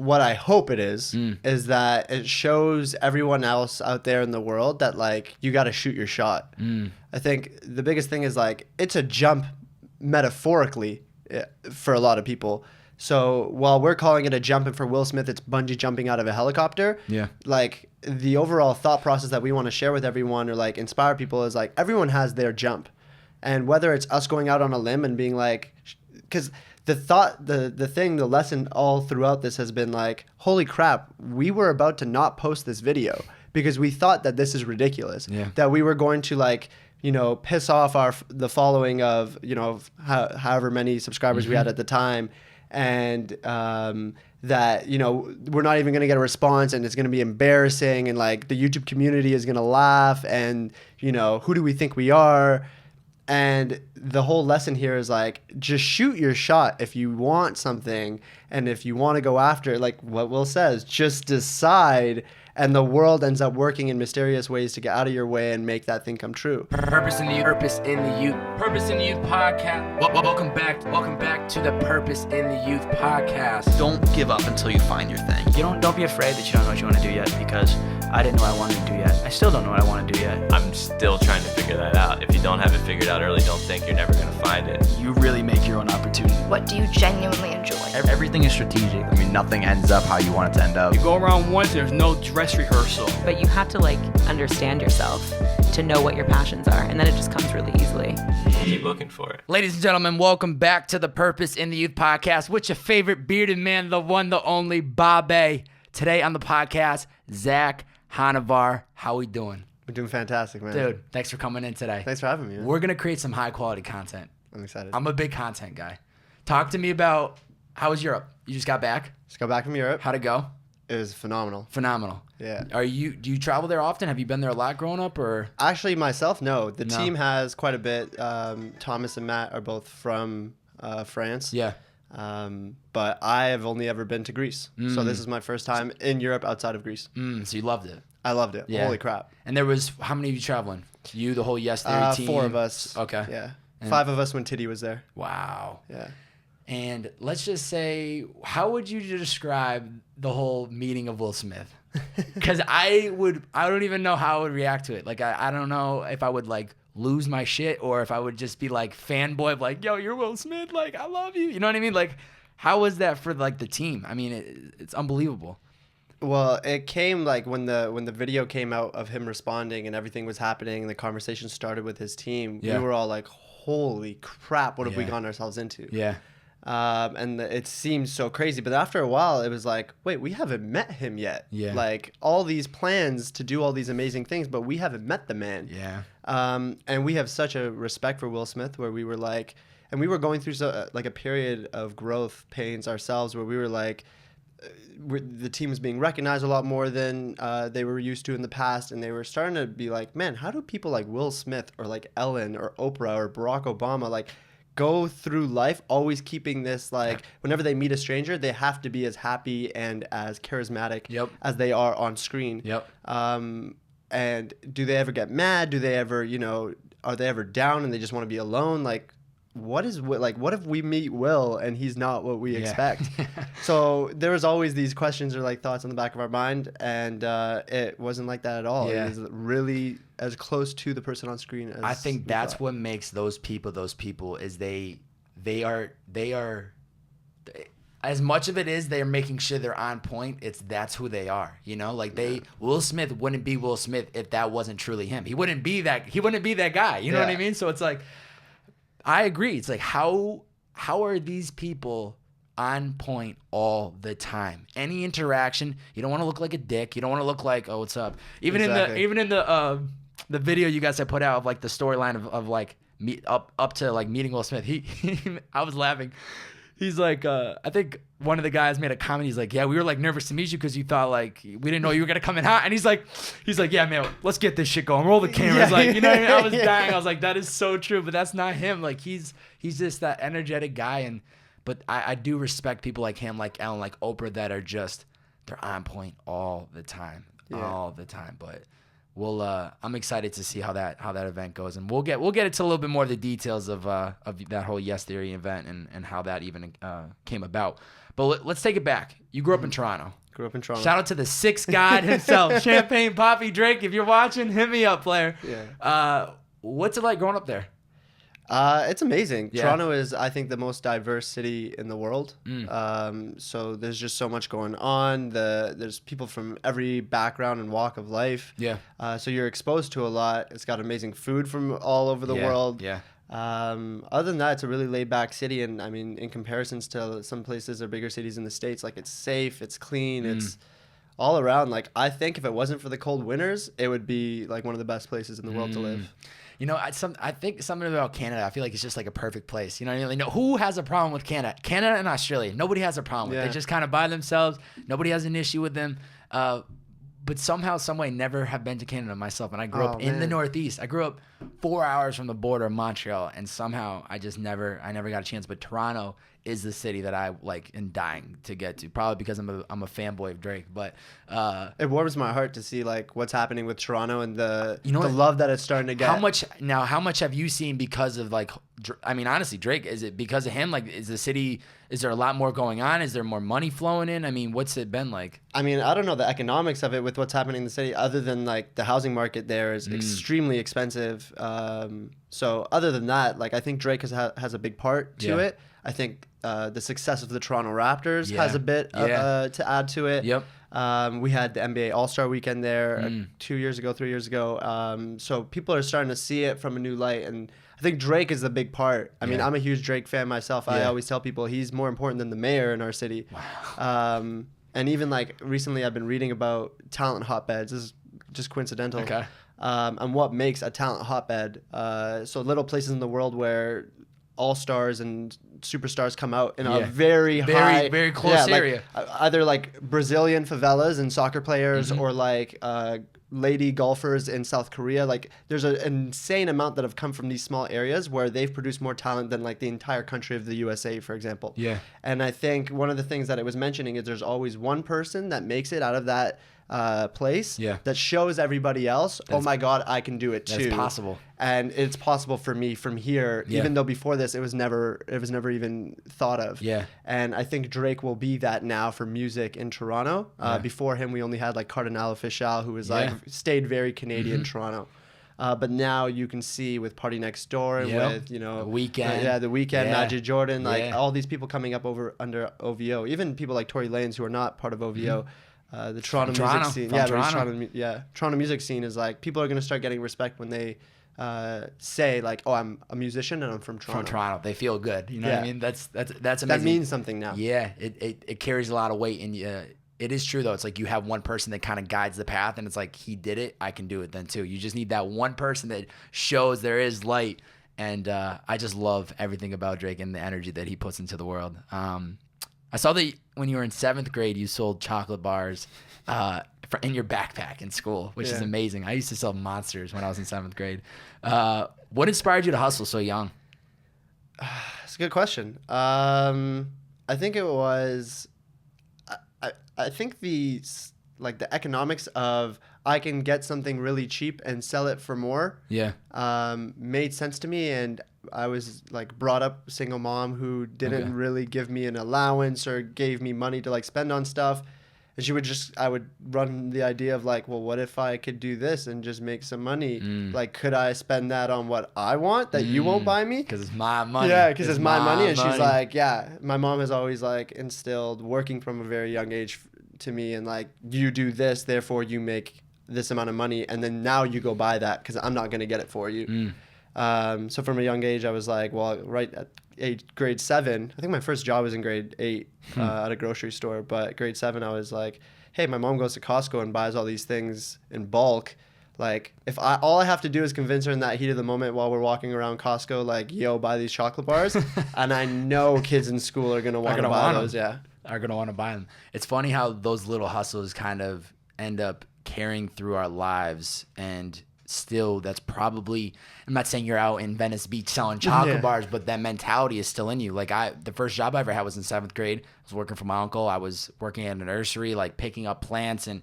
what I hope it is that it shows everyone else out there in the world that like you got to shoot your shot. I think the biggest thing is like it's a jump metaphorically for a lot of people. So while we're calling it a jump, and for Will Smith it's bungee jumping out of a helicopter, like the overall thought process that we want to share with everyone or like inspire people is like everyone has their jump. And whether it's us going out on a limb and being like, because the lesson all throughout this has been like, holy crap, we were about to not post this video because we thought that this is ridiculous. That we were going to like, you know, piss off the following of, you know, however many subscribers we had at the time. And that, you know, we're not even going to get a response and it's going to be embarrassing and like the YouTube community is going to laugh and, you know, who do we think we are? And the whole lesson here is like, just shoot your shot if you want something. And if you want to go after it, like what Will says, just decide. And the world ends up working in mysterious ways to get out of your way and make that thing come true. Purpose in the Youth. Purpose in the Youth. Purpose in the Youth podcast. Welcome back to the Purpose in the Youth podcast. Don't give up until you find your thing. Don't be afraid that you don't know what you want to do yet, because I didn't know what I wanted to do yet. I still don't know what I want to do yet. I'm still trying to figure that out. If you don't have it figured out early, don't think you're never going to find it. You really make your own opportunity. What do you genuinely enjoy? Everything is strategic. I mean, nothing ends up how you want it to end up. You go around once, there's no dress rehearsal. But you have to like understand yourself to know what your passions are, and then it just comes really easily. Keep looking for it. Ladies and gentlemen, welcome back to the Purpose in the Youth podcast with your favorite bearded man, the one, the only, Bobby. Today on the podcast, Zack Honarvar. How we doing? We're doing fantastic, man. Dude, thanks for coming in today. Thanks for having me, man. We're going to create some high-quality content. I'm excited. I'm a big content guy. Talk to me about, how was Europe? You just got back? Just got back from Europe. How'd it go? It was phenomenal. Phenomenal. Yeah. Do you travel there often? Have you been there a lot growing up, or? Actually, myself, no. The team has quite a bit. Thomas and Matt are both from France. Yeah. But I have only ever been to Greece. So this is my first time in Europe outside of Greece. So you loved it. I loved it. Yeah. Holy crap. And there was, how many of you traveling? You, the whole Yes Theory team? 4 of us. Okay. Yeah. And 5 of us when Titty was there. Wow. Yeah. And let's just say, how would you describe the whole meeting of Will Smith? Because I don't even know how I would react to it. Like, I don't know if I would like lose my shit or if I would just be like fanboy, like, yo, you're Will Smith. Like, I love you. You know what I mean? Like, how was that for like the team? I mean, it's unbelievable. Well, it came like when the video came out of him responding and everything was happening and the conversation started with his team. Yeah. We were all like, holy crap, what have we gotten ourselves into? Yeah. And it seemed so crazy. But after a while, it was like, wait, we haven't met him yet. Yeah. Like all these plans to do all these amazing things, but we haven't met the man. Yeah. And we have such a respect for Will Smith where we were like, and we were going through like a period of growth pains ourselves where we were like, the team was being recognized a lot more than they were used to in the past, and they were starting to be like, man, how do people like Will Smith or like Ellen or Oprah or Barack Obama like go through life always keeping this like whenever they meet a stranger they have to be as happy and as charismatic as they are on screen. And do they ever get mad? Do they ever, you know, are they ever down and they just want to be alone? Like what if we meet Will and he's not what we expect? So there was always these questions or like thoughts in the back of our mind, and it wasn't like that at all. It was really as close to the person on screen as I think that's what makes those people is they are as much of it is they're making sure they're on point. That's who they are, you know. Like Will Smith wouldn't be Will Smith if that wasn't truly him. He wouldn't be that guy. You know what I mean? So it's like, I agree. It's like how are these people on point all the time? Any interaction, you don't want to look like a dick. You don't want to look like, oh, what's up? Even in the video you guys had put out of like the storyline of like up to like meeting Will Smith. I was laughing. He's like, I think one of the guys made a comment. He's like, yeah, we were like nervous to meet you because you thought like we didn't know you were gonna come in hot. And he's like, yeah, man, let's get this shit going. Roll the cameras, like, you know what I mean? I was dying. I was like, that is so true, but that's not him. Like he's just that energetic guy. But I do respect people like him, like Ellen, like Oprah, that are just they're on point all the time, But I'm excited to see how that event goes, and we'll get into a little bit more of the details of that whole Yes Theory event and how that even came about. But let's take it back. You grew up in Toronto. Grew up in Toronto. Shout out to the sixth god himself, Champagne Poppy Drake. If you're watching, hit me up, player. Yeah. What's it like growing up there? It's amazing. Yeah. Toronto is, I think, the most diverse city in the world. So there's just so much going on. There's people from every background and walk of life. Yeah. So you're exposed to a lot. It's got amazing food from all over the world. Yeah. Other than that, it's a really laid back city. And I mean, in comparisons to some places or bigger cities in the States, like it's safe, it's clean, it's all around. Like I think if it wasn't for the cold winters, it would be like one of the best places in the world to live. You know, I think something about Canada, I feel like it's just like a perfect place. You know what I mean? Like, who has a problem with Canada? Canada and Australia, nobody has a problem with. Yeah. They just kind of by themselves. Nobody has an issue with them. But somehow, some way, never have been to Canada myself. And I grew up in the Northeast. I grew up 4 hours from the border of Montreal, and somehow I never got a chance. But Toronto is the city that I like and dying to get to, probably because I'm a fanboy of Drake. But it warms my heart to see like what's happening with Toronto and the what? love that it's starting to get. How much have you seen because of like, I mean, honestly, Drake, is it because of him? Like, is there a lot more going on? Is there more money flowing in? I mean, what's it been like? I mean, I don't know the economics of it with what's happening in the city, other than like the housing market there is extremely expensive. So other than that, like I think Drake has a big part to it. I think the success of the Toronto Raptors has a bit to add to it. Yep. We had the NBA All-Star Weekend there 3 years ago. So people are starting to see it from a new light, and I think Drake is the big part. I mean, I'm a huge Drake fan myself. I always tell people he's more important than the mayor in our city. Wow. And even like recently I've been reading about talent hotbeds. This is just coincidental. Okay. And what makes a talent hotbed. So little places in the world where all-stars and superstars come out in a very close area. Like, either like Brazilian favelas and soccer players or like lady golfers in South Korea. Like there's an insane amount that have come from these small areas where they've produced more talent than like the entire country of the USA, for example. Yeah. And I think one of the things that it was mentioning is there's always one person that makes it out of that place that shows everybody else, oh my God, I can do it too. That's possible. And it's possible for me from here, even though before this it was never even thought of. Yeah. And I think Drake will be that now for music in Toronto. Before him, we only had like Cardinal Official, who was like stayed very Canadian Toronto. But now you can see with Party Next Door and with, you know, The Weeknd. The Weeknd, Magic Jordan, like all these people coming up under OVO, even people like Tory Lanez who are not part of OVO. The Toronto music scene, Toronto music scene is like people are going to start getting respect when they say like, oh, I'm a musician and I'm from Toronto. From Toronto, they feel good. You know what I mean? That's amazing. That means something now. Yeah, it carries a lot of weight, and it is true though. It's like you have one person that kind of guides the path, and it's like he did it, I can do it then too. You just need that one person that shows there is light, and I just love everything about Drake and the energy that he puts into the world. I saw that when you were in 7th grade, you sold chocolate bars in your backpack in school, which is amazing. I used to sell Monsters when I was in 7th grade. What inspired you to hustle so young? That's a good question. I think it was, I think the economics of I can get something really cheap and sell it for more. Yeah. Made sense to me, and I was like brought up single mom who didn't really give me an allowance or gave me money to like spend on stuff. And I would run the idea of like, well, what if I could do this and just make some money? Like, could I spend that on what I want that you won't buy me? Because it's my money. Yeah, because it's my money. And she's like, yeah, my mom has always like instilled working from a very young age to me, and like, you do this, therefore you make this amount of money, and then now you go buy that because I'm not going to get it for you. So from a young age, I was like, well, right at grade 7, I think my first job was in grade 8 at a grocery store, but grade 7, I was like, hey, my mom goes to Costco and buys all these things in bulk. Like, if all I have to do is convince her in that heat of the moment while we're walking around Costco, like, yo, buy these chocolate bars, and I know kids in school are going to want to buy those, are going to want to buy them. It's funny how those little hustles kind of end up carrying through our lives, and still, that's probably, I'm not saying you're out in Venice Beach selling chocolate bars, but that mentality is still in you. Like the first job I ever had was in 7th grade. I was working for my uncle. I was working at a nursery, like picking up plants and,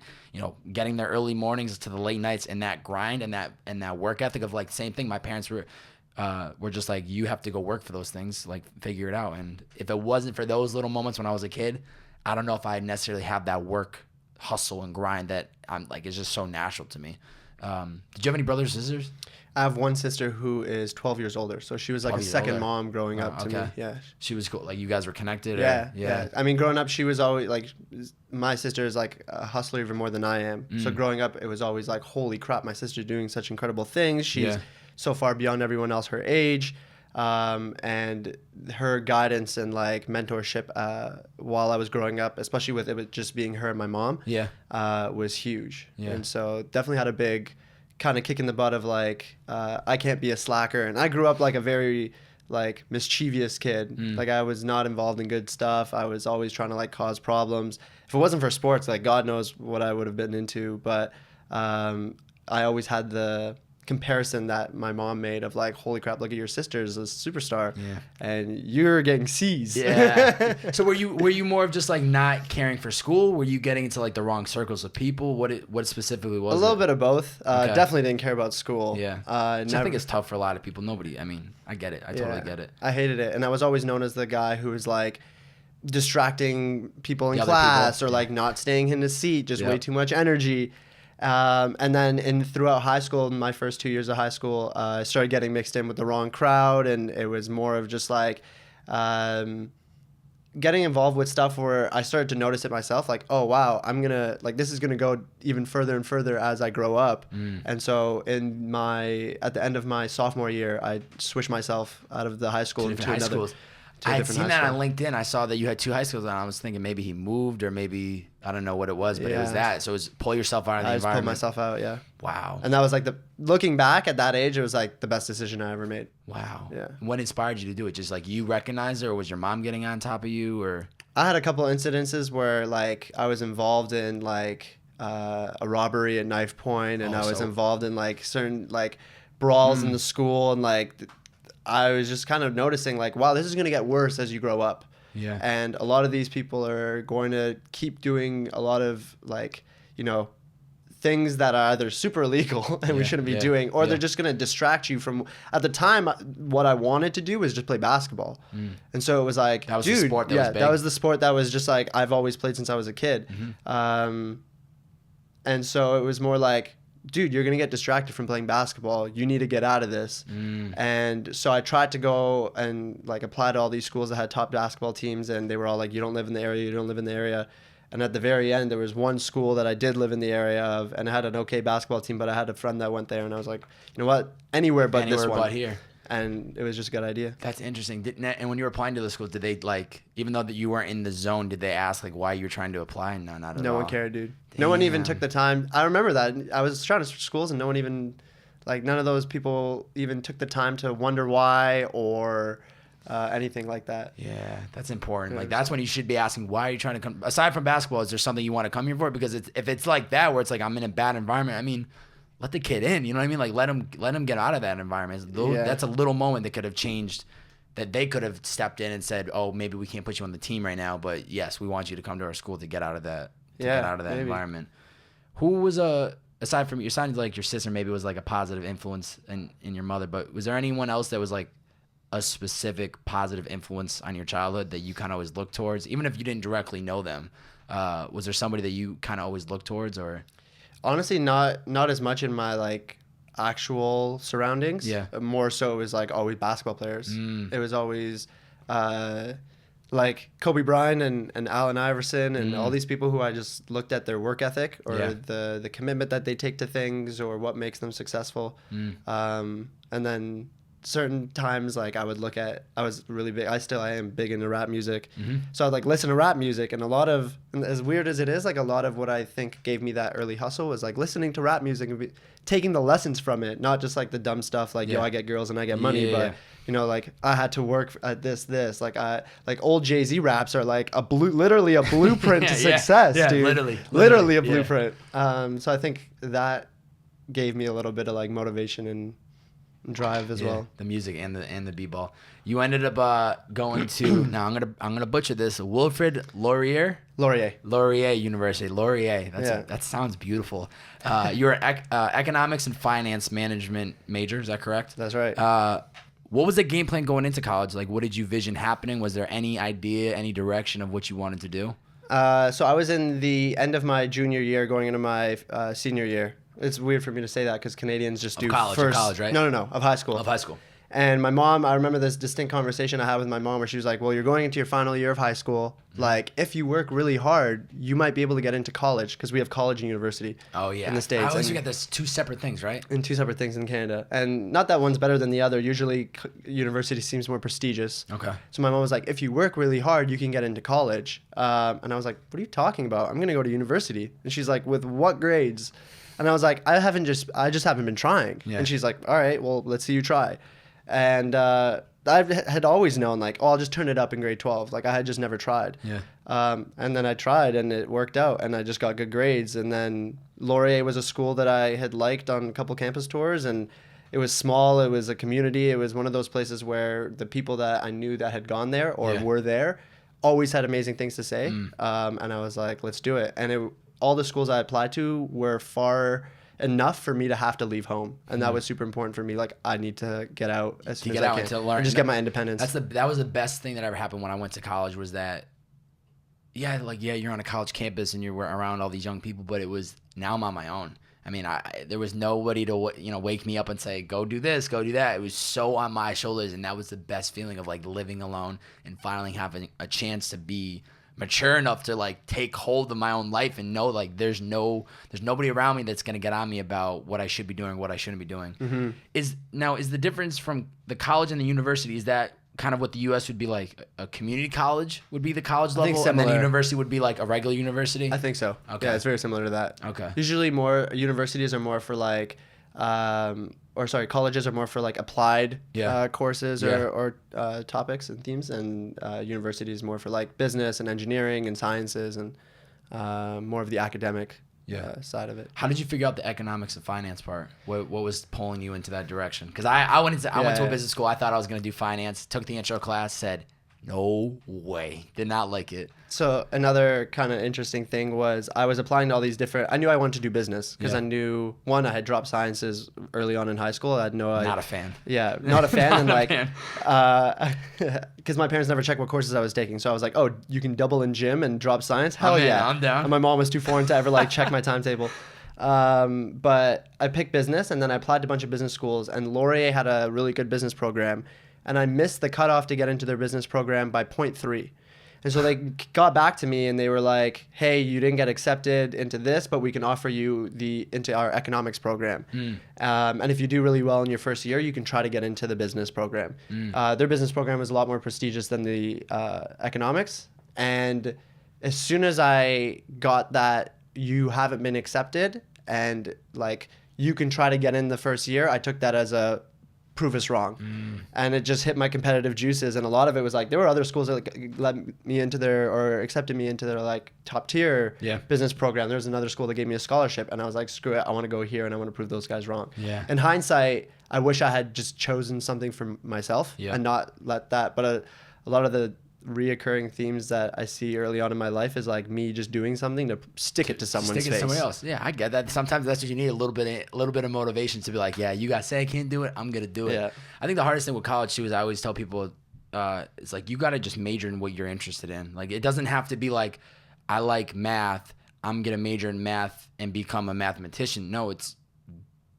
getting there early mornings to the late nights, and that grind and that work ethic of like the same thing. My parents were just like, you have to go work for those things, like figure it out. And if it wasn't for those little moments when I was a kid, I don't know if I'd necessarily have that work hustle and grind that I'm like, it's just so natural to me. Did you have any brothers or sisters? I have one sister who is 12 years older, so she was like a second mom growing up to me. Yeah, she was cool. Like you guys were connected. Yeah. I mean, growing up, she was always like, my sister is like a hustler even more than I am. So growing up, it was always like, holy crap, my sister's doing such incredible things. She's so far beyond everyone else her age. And her guidance and like mentorship while I was growing up, especially with it just being her and my mom, was huge. And so definitely had a big kind of kick in the butt of like, I can't be a slacker. And I grew up like a very like mischievous kid. Like I was not involved in good stuff. I was always trying to like cause problems. If it wasn't for sports, like God knows what I would have been into. But I always had the comparison that my mom made of like, holy crap, look at your sister's a superstar and you're getting C's. So were you more of just like not caring for school? Were you getting into like the wrong circles of people? What specifically was it? A little bit of both. Definitely didn't care about school. I think it's tough for a lot of people. I get it. I totally get it. I hated it. And I was always known as the guy who was like distracting people in class or like not staying in his seat, just way too much energy. And then throughout high school, my first 2 years of high school, I started getting mixed in with the wrong crowd, and it was more of just like getting involved with stuff where I started to notice it myself, like, oh wow, this is gonna go even further and further as I grow up. And so at the end of my sophomore year, I switched myself out of the high school to another. Schools. I had seen that on LinkedIn. I saw that you had 2 high schools, and I was thinking maybe he moved or maybe I don't know what it was, but it was that. So it was pull yourself out of the environment. I just pulled myself out, yeah. Wow. And that was like looking back at that age, it was like the best decision I ever made. Wow. Yeah. What inspired you to do it? Just like you recognized it, or was your mom getting on top of you, or? I had a couple of incidences where like I was involved in like a robbery at knife point, and I was involved in like certain like brawls in the school, and like I was just kind of noticing like, wow, this is going to get worse as you grow up. Yeah. And a lot of these people are going to keep doing a lot of like, things that are either super illegal and we shouldn't be doing, or they're just going to distract you from, at the time, what I wanted to do was just play basketball. And so it was like, that was the sport that was big. That was the sport that was just like, I've always played since I was a kid. And so it was more like, dude, you're going to get distracted from playing basketball. You need to get out of this. And so I tried to go and like apply to all these schools that had top basketball teams, and they were all like, you don't live in the area, you don't live in the area. And at the very end, there was one school that I did live in the area of, and I had an okay basketball team, but I had a friend that went there, and I was like, you know what? Anywhere but this one. But here. And it was just a good idea. That's interesting. And when you were applying to the schools, did they like, even though that you weren't in the zone, did they ask like why you were trying to apply? No, not at all. No one cared, dude. Damn. No one even took the time. I remember that. I was trying to switch schools, and no one even, like, none of those people even took the time to wonder why or anything like that. Yeah, that's important. Like, that's when you should be asking, why are you trying to come? Aside from basketball, is there something you want to come here for? Because if it's like that, where it's like, I'm in a bad environment, I mean, let the kid in, you know what I mean? Like, let him get out of that environment. That's a little moment that could have changed, that they could have stepped in and said, oh, maybe we can't put you on the team right now, but yes, we want you to come to our school to get out of that, environment. Who was aside from, you sounded like your sister maybe was like a positive influence in your mother, but was there anyone else that was like a specific positive influence on your childhood that you kind of always looked towards, even if you didn't directly know them? Was there somebody that you kind of always looked towards, or? Honestly, not as much in my like actual surroundings. Yeah. More so it was like always basketball players. It was always like Kobe Bryant and Allen Iverson and all these people who I just looked at their work ethic or the commitment that they take to things or what makes them successful. And then certain times like I was really big, I am big into rap music. So I'd like listen to rap music, and as weird as it is, like a lot of what I think gave me that early hustle was like listening to rap music and taking the lessons from it, not just like the dumb stuff like yo, I get girls and I get money, but you know, like I had to work at this like old Jay-Z raps are like literally a blueprint to success, dude. Literally a blueprint. So I think that gave me a little bit of like motivation and drive as well. The music and the b-ball. You ended up going to now I'm gonna butcher this, Wilfrid Laurier University. Laurier. That sounds beautiful. You're economics and finance management major. Is that correct? That's right. What was the game plan going into college? Like, what did you vision happening? Was there any idea, any direction of what you wanted to do? So I was in the end of my junior year, going into my senior year. It's weird for me to say that because Canadians just do college, right? No, of high school. Of high school. And my mom, I remember this distinct conversation I had with my mom where she was like, well, you're going into your final year of high school. Like, if you work really hard, you might be able to get into college because we have college and university in the States. I always forget there's two separate things, right? And two separate things in Canada. And not that one's better than the other. Usually, university seems more prestigious. Okay. So my mom was like, if you work really hard, you can get into college. And I was like, what are you talking about? I'm going to go to university. And she's like, with what grades? And I was like, I just haven't been trying. Yeah. And she's like, all right, well, let's see you try. And I had always known, like, oh, I'll just turn it up in grade 12. Like, I had just never tried. Yeah. And then I tried, and it worked out, and I just got good grades. And then Laurier was a school that I had liked on a couple campus tours, and it was small. It was a community. It was one of those places where the people that I knew that had gone there or were there always had amazing things to say. And I was like, let's do it. And all the schools I applied to were far enough for me to have to leave home, and that was super important for me. Like, I need to get out as soon as I can to learn and just get my independence. That was the best thing that ever happened when I went to college. Was that you're on a college campus and you're around all these young people, but it was, now I'm on my own. I mean, there was nobody to wake me up and say, go do this, go do that. It was so on my shoulders, and that was the best feeling of like living alone and finally having a chance to be mature enough to like take hold of my own life and know like there's nobody around me that's going to get on me about what I should be doing, what I shouldn't be doing. Mm-hmm. Is the difference from the college and the university, is that kind of what the US would be like? A community college would be the college level, and then the university would be like a regular university? I think so. Okay. Yeah, it's very similar to that. Okay. Usually universities are more for like, colleges are more for like applied courses or topics and themes, and universities more for like business and engineering and sciences and more of the academic side of it. How did you figure out the economics and finance part? What was pulling you into that direction? Because I went to a business school. I thought I was going to do finance. Took the intro class. Said, no way. Did not like it. So another kind of interesting thing was I was applying to all these different. I knew I wanted to do business because I knew, one, I had dropped sciences early on in high school. I had not a fan. Yeah, not a fan. And because my parents never checked what courses I was taking, so I was like, oh, you can double in gym and drop science? Hell yeah, I'm down. And my mom was too foreign to ever like check my timetable. But I picked business, and then I applied to a bunch of business schools, and Laurier had a really good business program, and I missed the cutoff to get into their business program by 0.3. And so they got back to me and they were like, hey, you didn't get accepted into this, but we can offer you into our economics program. And if you do really well in your first year, you can try to get into the business program. Their business program was a lot more prestigious than the economics. And as soon as I got that, you haven't been accepted and like you can try to get in the first year, I took that as a prove us wrong. And it just hit my competitive juices, and a lot of it was like there were other schools that like let me into their or accepted me into their like top tier business program. There was another school that gave me a scholarship, and I was like, screw it, I want to go here and I want to prove those guys wrong. In hindsight, I wish I had just chosen something for myself and not let that, but a lot of the reoccurring themes that I see early on in my life is like me just doing something to stick it to someone's face. Stick it to somebody else. Yeah, I get that. Sometimes that's what you need, a little bit of motivation to be like, yeah, you guys say I can't do it, I'm gonna do it. Yeah. I think the hardest thing with college too is I always tell people, it's like you gotta just major in what you're interested in. Like it doesn't have to be like I like math, I'm gonna major in math and become a mathematician. No, it's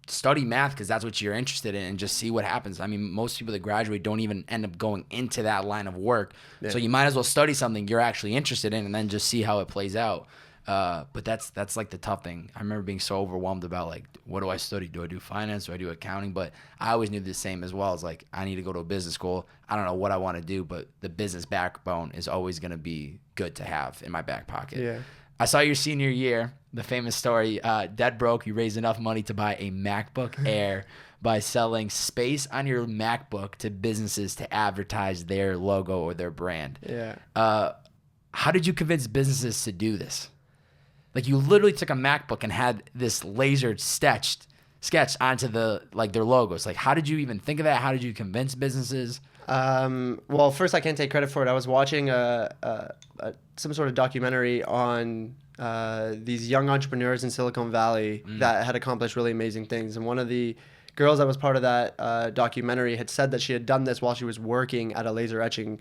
study math because that's what you're interested in and just see what happens. I mean, most people that graduate don't even end up going into that line of work. So you might as well study something you're actually interested in and then just see how it plays out. But that's like the tough thing. I remember being so overwhelmed about like, what do I study? Do I do finance? Do I do accounting? But I always knew the same as well. As like, I need to go to a business school. I don't know what I want to do, but the business backbone is always going to be good to have in my back pocket. Yeah. I saw your senior year, the famous story, dead broke, you raised enough money to buy a MacBook Air by selling space on your MacBook to businesses to advertise their logo or their brand. Yeah. How did you convince businesses to do this? Like you literally took a MacBook and had this laser sketched sketch onto their logos. Like, how did you even think of that? How did you convince businesses? Well, first I can't take credit for it. I was watching some sort of documentary on these young entrepreneurs in Silicon Valley that had accomplished really amazing things. And one of the girls that was part of that documentary had said that she had done this while she was working at a laser etching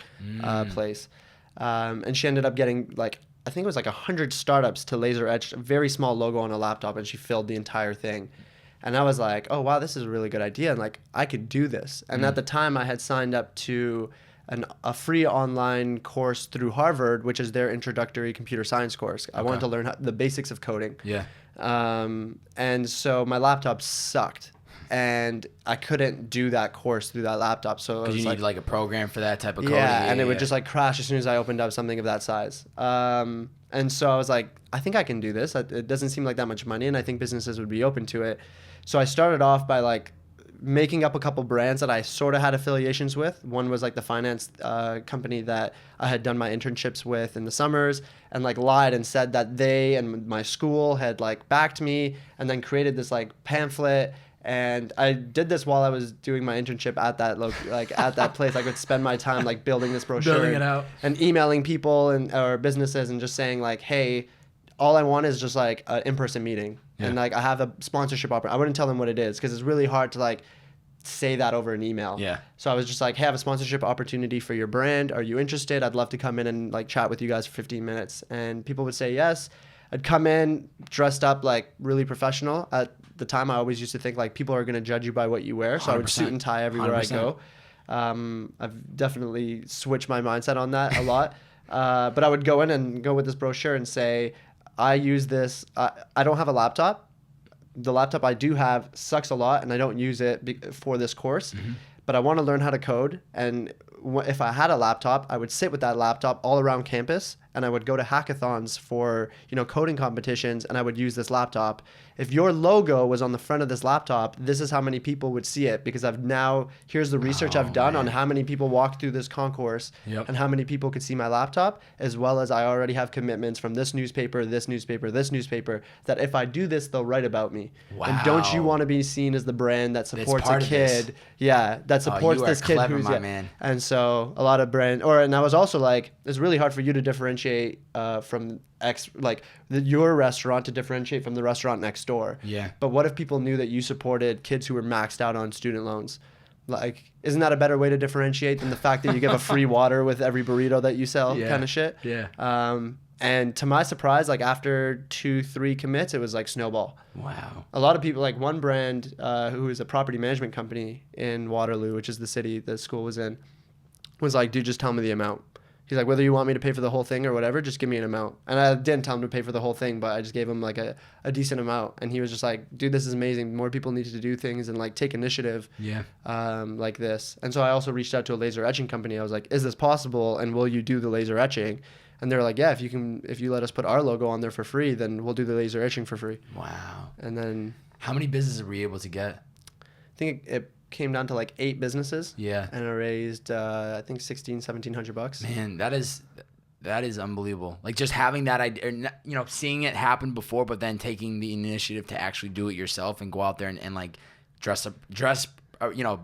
place. And she ended up getting I think it was 100 startups to laser etch a very small logo on a laptop, and she filled the entire thing. And I was like, oh, wow, this is a really good idea. And I could do this. And at the time I had signed up to a free online course through Harvard, which is their introductory computer science course. I wanted to learn the basics of coding. Yeah. And so my laptop sucked, and I couldn't do that course through that laptop. So Because you need a program for that type of coding. Yeah, and it would just crash as soon as I opened up something of that size. And so I was like, I think I can do this. It doesn't seem like that much money, and I think businesses would be open to it. So I started off by making up a couple brands that I sort of had affiliations with. One was the finance company that I had done my internships with in the summers, and lied and said that they and my school had backed me, and then created this pamphlet. And I did this while I was doing my internship at that at that place. I could spend my time building this brochure, Building it out, and emailing people or businesses and just saying hey, all I want is just an in-person meeting. Yeah. And I have a sponsorship opportunity. I wouldn't tell them what it is because it's really hard to say that over an email. Yeah. So I was just hey, I have a sponsorship opportunity for your brand. Are you interested? I'd love to come in and chat with you guys for 15 minutes. And people would say yes. I'd come in dressed up really professional. At the time, I always used to think people are going to judge you by what you wear. So 100%. I would suit and tie everywhere 100%. I go. I've definitely switched my mindset on that a lot. But I would go in and go with this brochure and say, I use this. I don't have a laptop. The laptop I do have sucks a lot, and I don't use it for this course. Mm-hmm. But I want to learn how to code. And if I had a laptop, I would sit with that laptop all around campus, and I would go to hackathons for coding competitions, and I would use this laptop. If your logo was on the front of this laptop, this is how many people would see it, because here's the research I've done on how many people walked through this concourse and how many people could see my laptop, as well as I already have commitments from this newspaper, that if I do this, they'll write about me. Wow. And don't you want to be seen as the brand that supports a kid? Yeah, that supports this kid who's man. And so a lot of and I was also it's really hard for you to differentiate from your restaurant to differentiate from the restaurant next door. Yeah. But what if people knew that you supported kids who were maxed out on student loans? Isn't that a better way to differentiate than the fact that you give a free water with every burrito that you sell, kind of shit? Yeah. And to my surprise, after 2-3 commits, it was snowball. Wow. A lot of people, one brand who is a property management company in Waterloo, which is the city the school was in, was dude, just tell me the amount. He's whether you want me to pay for the whole thing or whatever, just give me an amount. And I didn't tell him to pay for the whole thing, but I just gave him a decent amount. And he was just dude, this is amazing. More people need to do things and take initiative like this. And so I also reached out to a laser etching company. I was is this possible? And will you do the laser etching? And they were yeah, if you let us put our logo on there for free, then we'll do the laser etching for free. Wow. And then how many businesses were you able to get? I think it came down to 8 businesses. Yeah. And I raised I think $1,700. Man, that is unbelievable. Just having that idea, seeing it happen before, but then taking the initiative to actually do it yourself and go out there and dress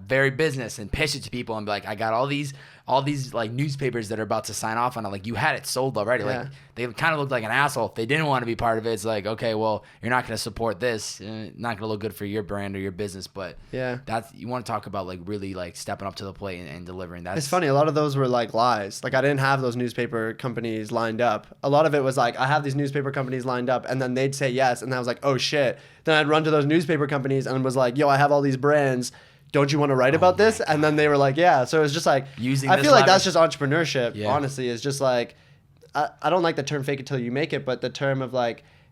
very business and pitch it to people and be I got all these newspapers that are about to sign off on it. You had it sold already. Yeah. They kind of looked like an asshole if they didn't want to be part of it. It's okay, well, you're not going to support this. Not going to look good for your brand or your business. But yeah, you want to talk about really stepping up to the plate and delivering. It's funny. A lot of those were lies. I didn't have those newspaper companies lined up. A lot of it was I have these newspaper companies lined up, and then they'd say yes, and I was oh shit. Then I'd run to those newspaper companies and was yo, I have all these brands. Don't you want to write about this? And then they were yeah. So it was just using. I feel that's just entrepreneurship. Yeah. Honestly, it's just I don't like the term fake it till you make it, but the term of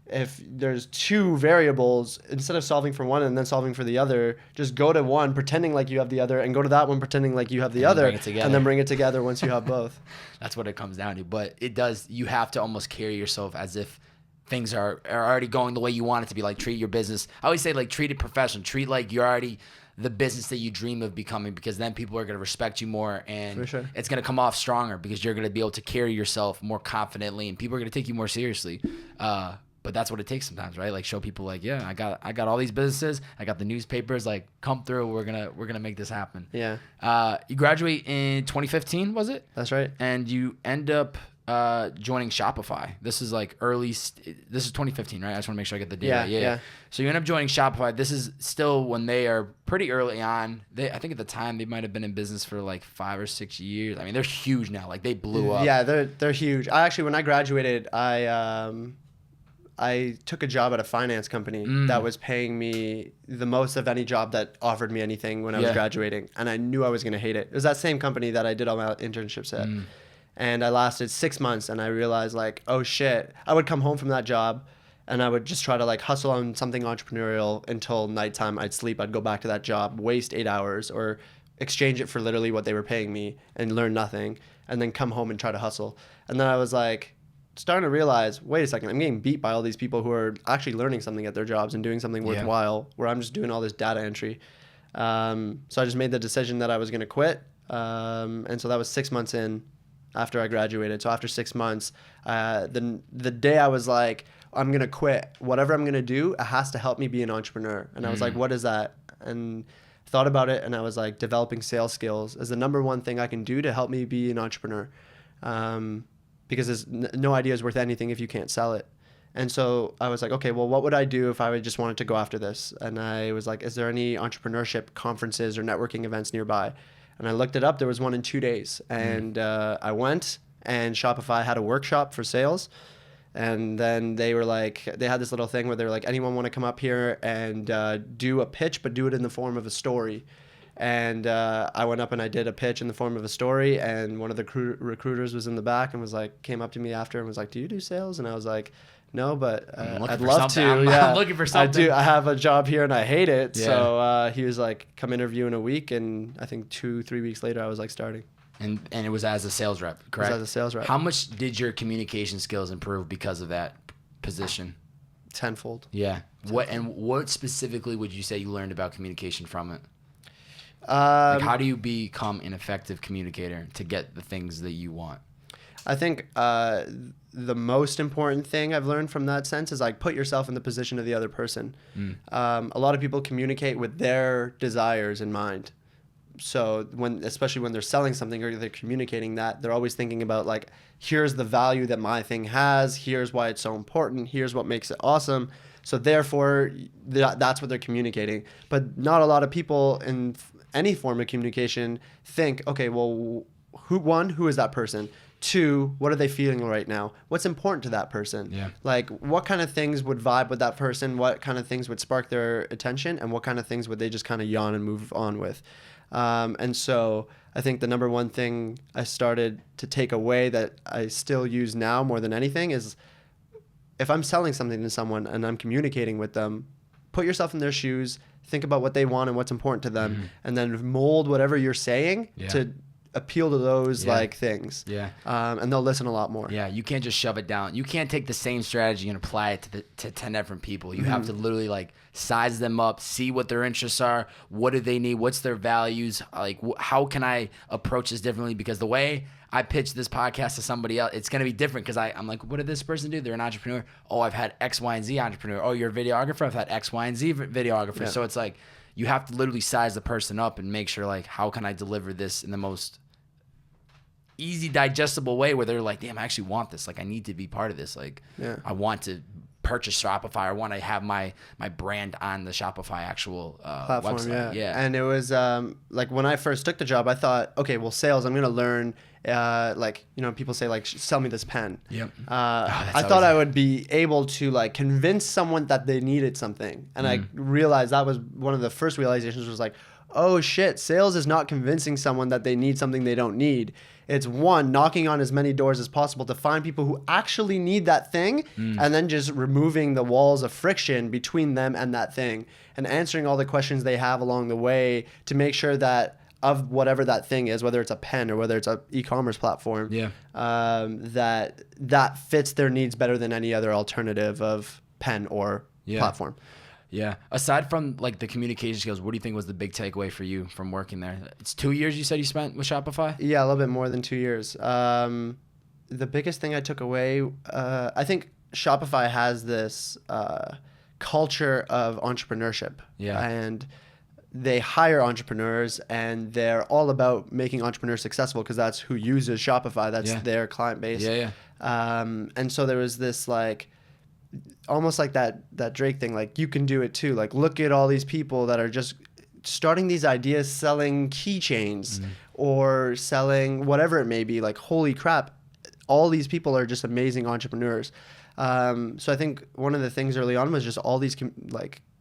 if there's 2 variables, instead of solving for one and then solving for the other, just go to one pretending you have the other, and go to that one pretending you have the other, and then bring it together once you have both. That's what it comes down to. But it does. You have to almost carry yourself as if things are already going the way you want it to be. Treat your business. I always say treat it professional. Treat you're already the business that you dream of becoming, because then people are going to respect you more, and it's going to come off stronger because you're going to be able to carry yourself more confidently, and people are going to take you more seriously. But that's what it takes sometimes, right? Like show people like, yeah, I got all these businesses. I got the newspapers. Like come through. We're gonna make this happen. Yeah. You graduate in 2015, was it? That's right. And you end up joining Shopify. This is like this is 2015, right? I just want to make sure I get the date right. Yeah. So you end up joining Shopify. This is still when they are pretty early on. I think at the time they might have been in business for like 5 or 6 years. I mean, they're huge now. Like they blew up. Yeah, they're huge. When I graduated, I took a job at a finance company that was paying me the most of any job that offered me anything when I was graduating. And I knew I was going to hate it. It was that same company that I did all my internships at. And I lasted 6 months and I realized like, oh shit, I would come home from that job and I would just try to like hustle on something entrepreneurial until nighttime. I'd sleep. I'd go back to that job, waste 8 hours or exchange it for literally what they were paying me and learn nothing and then come home and try to hustle. And then I was like, starting to realize, wait a second, I'm getting beat by all these people who are actually learning something at their jobs and doing something worthwhile where I'm just doing all this data entry. So I just made the decision that I was going to quit. And so that was 6 months in after I graduated. So after 6 months, the day I was like, I'm going to quit, whatever I'm going to do, it has to help me be an entrepreneur. And I was like, what is that? And thought about it. And I was like, developing sales skills is the number one thing I can do to help me be an entrepreneur. Because there's no idea is worth anything if you can't sell it. And so I was like, okay, well, what would I do if I just wanted to go after this? And I was like, is there any entrepreneurship conferences or networking events nearby? And I looked it up. There was one in 2 days. And I went, and Shopify had a workshop for sales. And then they were like, they had this little thing where they were like, anyone want to come up here and do a pitch, but do it in the form of a story. And I went up and I did a pitch in the form of a story, and one of the recruiters was in the back and was like, came up to me after and was like, do you do sales? And I was like, no, but I'd love to. I'm looking for something. I do. I have a job here and I hate it. Yeah. So he was like, come interview in a week. And I think 2-3 weeks later, I was like starting. And it was as a sales rep, correct? It was as a sales rep. How much did your communication skills improve because of that position? Tenfold. Yeah. What specifically would you say you learned about communication from it? Like how do you become an effective communicator to get the things that you want? I think the most important thing I've learned from that sense is like put yourself in the position of the other person. A lot of people communicate with their desires in mind. So especially when they're selling something or they're communicating that, they're always thinking about like, here's the value that my thing has. Here's why it's so important. Here's what makes it awesome. So therefore, that's what they're communicating. But not a lot of people in any form of communication think, okay, well, who is that person? 2, what are they feeling right now? What's important to that person? Yeah. Like, what kind of things would vibe with that person? What kind of things would spark their attention? And what kind of things would they just kind of yawn and move on with? And so I think the number one thing I started to take away that I still use now more than anything is if I'm selling something to someone and I'm communicating with them, put yourself in their shoes, think about what they want and what's important to them, and then mold whatever you're saying to appeal to those like things. Yeah. And they'll listen a lot more. Yeah. You can't just shove it down. You can't take the same strategy and apply it to 10 different people. You have to literally like size them up, see what their interests are. What do they need? What's their values? Like, how can I approach this differently? Because the way I pitch this podcast to somebody else, it's going to be different because I'm like, what did this person do? They're an entrepreneur. Oh, I've had X, Y, and Z entrepreneur. Oh, you're a videographer. I've had X, Y, and Z videographer. Yeah. So it's like, you have to literally size the person up and make sure like, how can I deliver this in the most easy, digestible way where they're like, damn, I actually want this. Like, I need to be part of this. Like, I want to purchase Shopify. I want to have my brand on the Shopify actual platform. Website. Yeah. And it was like when I first took the job, I thought, okay, well, sales, I'm going to learn, like, you know, people say like, sell me this pen. Yep. I thought I would be able to like convince someone that they needed something. And I realized that was one of the first realizations was like, oh shit, sales is not convincing someone that they need something they don't need. It's one, knocking on as many doors as possible to find people who actually need that thing, and then just removing the walls of friction between them and that thing, and answering all the questions they have along the way to make sure that of whatever that thing is, whether it's a pen or whether it's a e-commerce platform, that fits their needs better than any other alternative of pen or platform. Yeah. Aside from like the communication skills, what do you think was the big takeaway for you from working there? It's 2 years you said you spent with Shopify? Yeah, a little bit more than 2 years. The biggest thing I took away, I think Shopify has this culture of entrepreneurship. Yeah. And they hire entrepreneurs, and they're all about making entrepreneurs successful because that's who uses Shopify. That's their client base. Yeah. And so there was this like, almost like that Drake thing, like you can do it too. Like look at all these people that are just starting these ideas, selling keychains or selling whatever it may be. Like holy crap, all these people are just amazing entrepreneurs. So I think one of the things early on was just all these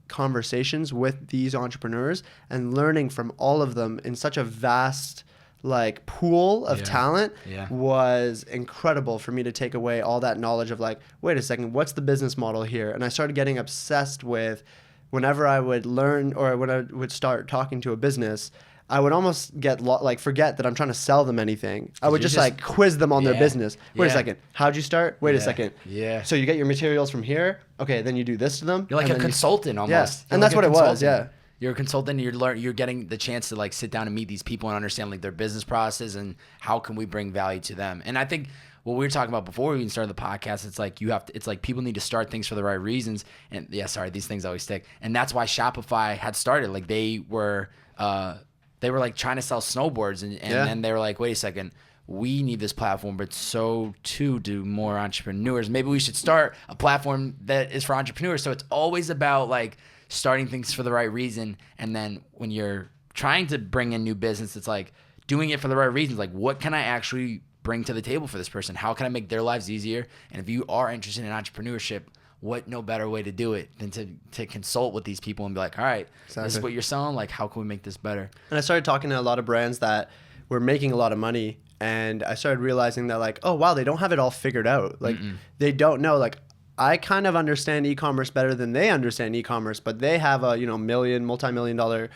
conversations with these entrepreneurs and learning from all of them in such a vast like pool of talent was incredible for me to take away all that knowledge of like, wait a second, what's the business model here? And I started getting obsessed with whenever I would learn or when I would start talking to a business, I would almost get forget that I'm trying to sell them anything. I would just like quiz them on their business. Wait a second, how'd you start? Wait a second. Yeah. So you get your materials from here. Okay, then you do this to them. You're like a consultant almost. Yeah. And that's what it was. Yeah. You're a consultant. You're getting the chance to like sit down and meet these people and understand like their business process and how can we bring value to them. And I think what we were talking about before we even started the podcast, it's like it's like people need to start things for the right reasons. And these things always stick. And that's why Shopify had started. Like they were like trying to sell snowboards and then they were like, wait a second, we need this platform, but so too do more entrepreneurs. Maybe we should start a platform that is for entrepreneurs. So it's always about like starting things for the right reason. And then when you're trying to bring in new business, it's like doing it for the right reasons. Like what can I actually bring to the table for this person? How can I make their lives easier? And if you are interested in entrepreneurship, what no better way to do it than to consult with these people and be like, all right, this is what you're selling. Like, how can we make this better? And I started talking to a lot of brands that were making a lot of money. And I started realizing that like, oh, wow, they don't have it all figured out. Like they don't know. Like I kind of understand e-commerce better than they understand e-commerce, but they have a, multi-million-dollar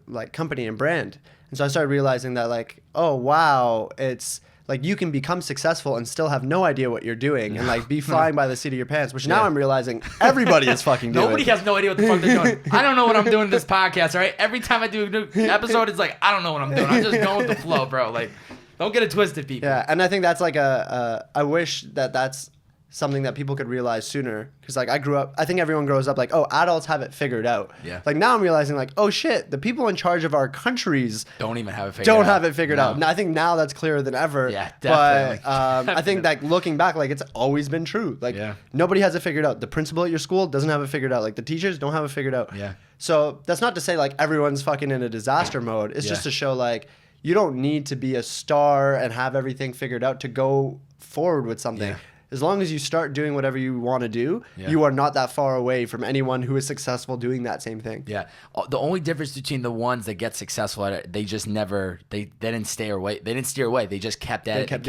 like company and brand. And so I started realizing that like, oh, wow, it's like you can become successful and still have no idea what you're doing and like be flying by the seat of your pants, which now I'm realizing everybody is fucking doing. Nobody has no idea what the fuck they're doing. I don't know what I'm doing in this podcast, all right? Every time I do a new episode, it's like, I don't know what I'm doing. I'm just going with the flow, bro. Like, don't get it twisted, people. Yeah, and I think that's like I wish that's something that people could realize sooner. Because like I think everyone grows up like, oh, adults have it figured out. Yeah. Like now I'm realizing like, oh shit, the people in charge of our countries don't even have it figured out. Don't have it figured out. Now, I think now that's clearer than ever. Yeah, definitely. But I think that looking back, like it's always been true. Like nobody has it figured out. The principal at your school doesn't have it figured out. Like the teachers don't have it figured out. Yeah. So that's not to say like everyone's fucking in a disaster mode. It's just to show like you don't need to be a star and have everything figured out to go forward with something. Yeah. As long as you start doing whatever you want to do, you are not that far away from anyone who is successful doing that same thing. Yeah. The only difference between the ones that get successful at it, they just never, they didn't steer away. They didn't steer away. They just kept at it, kept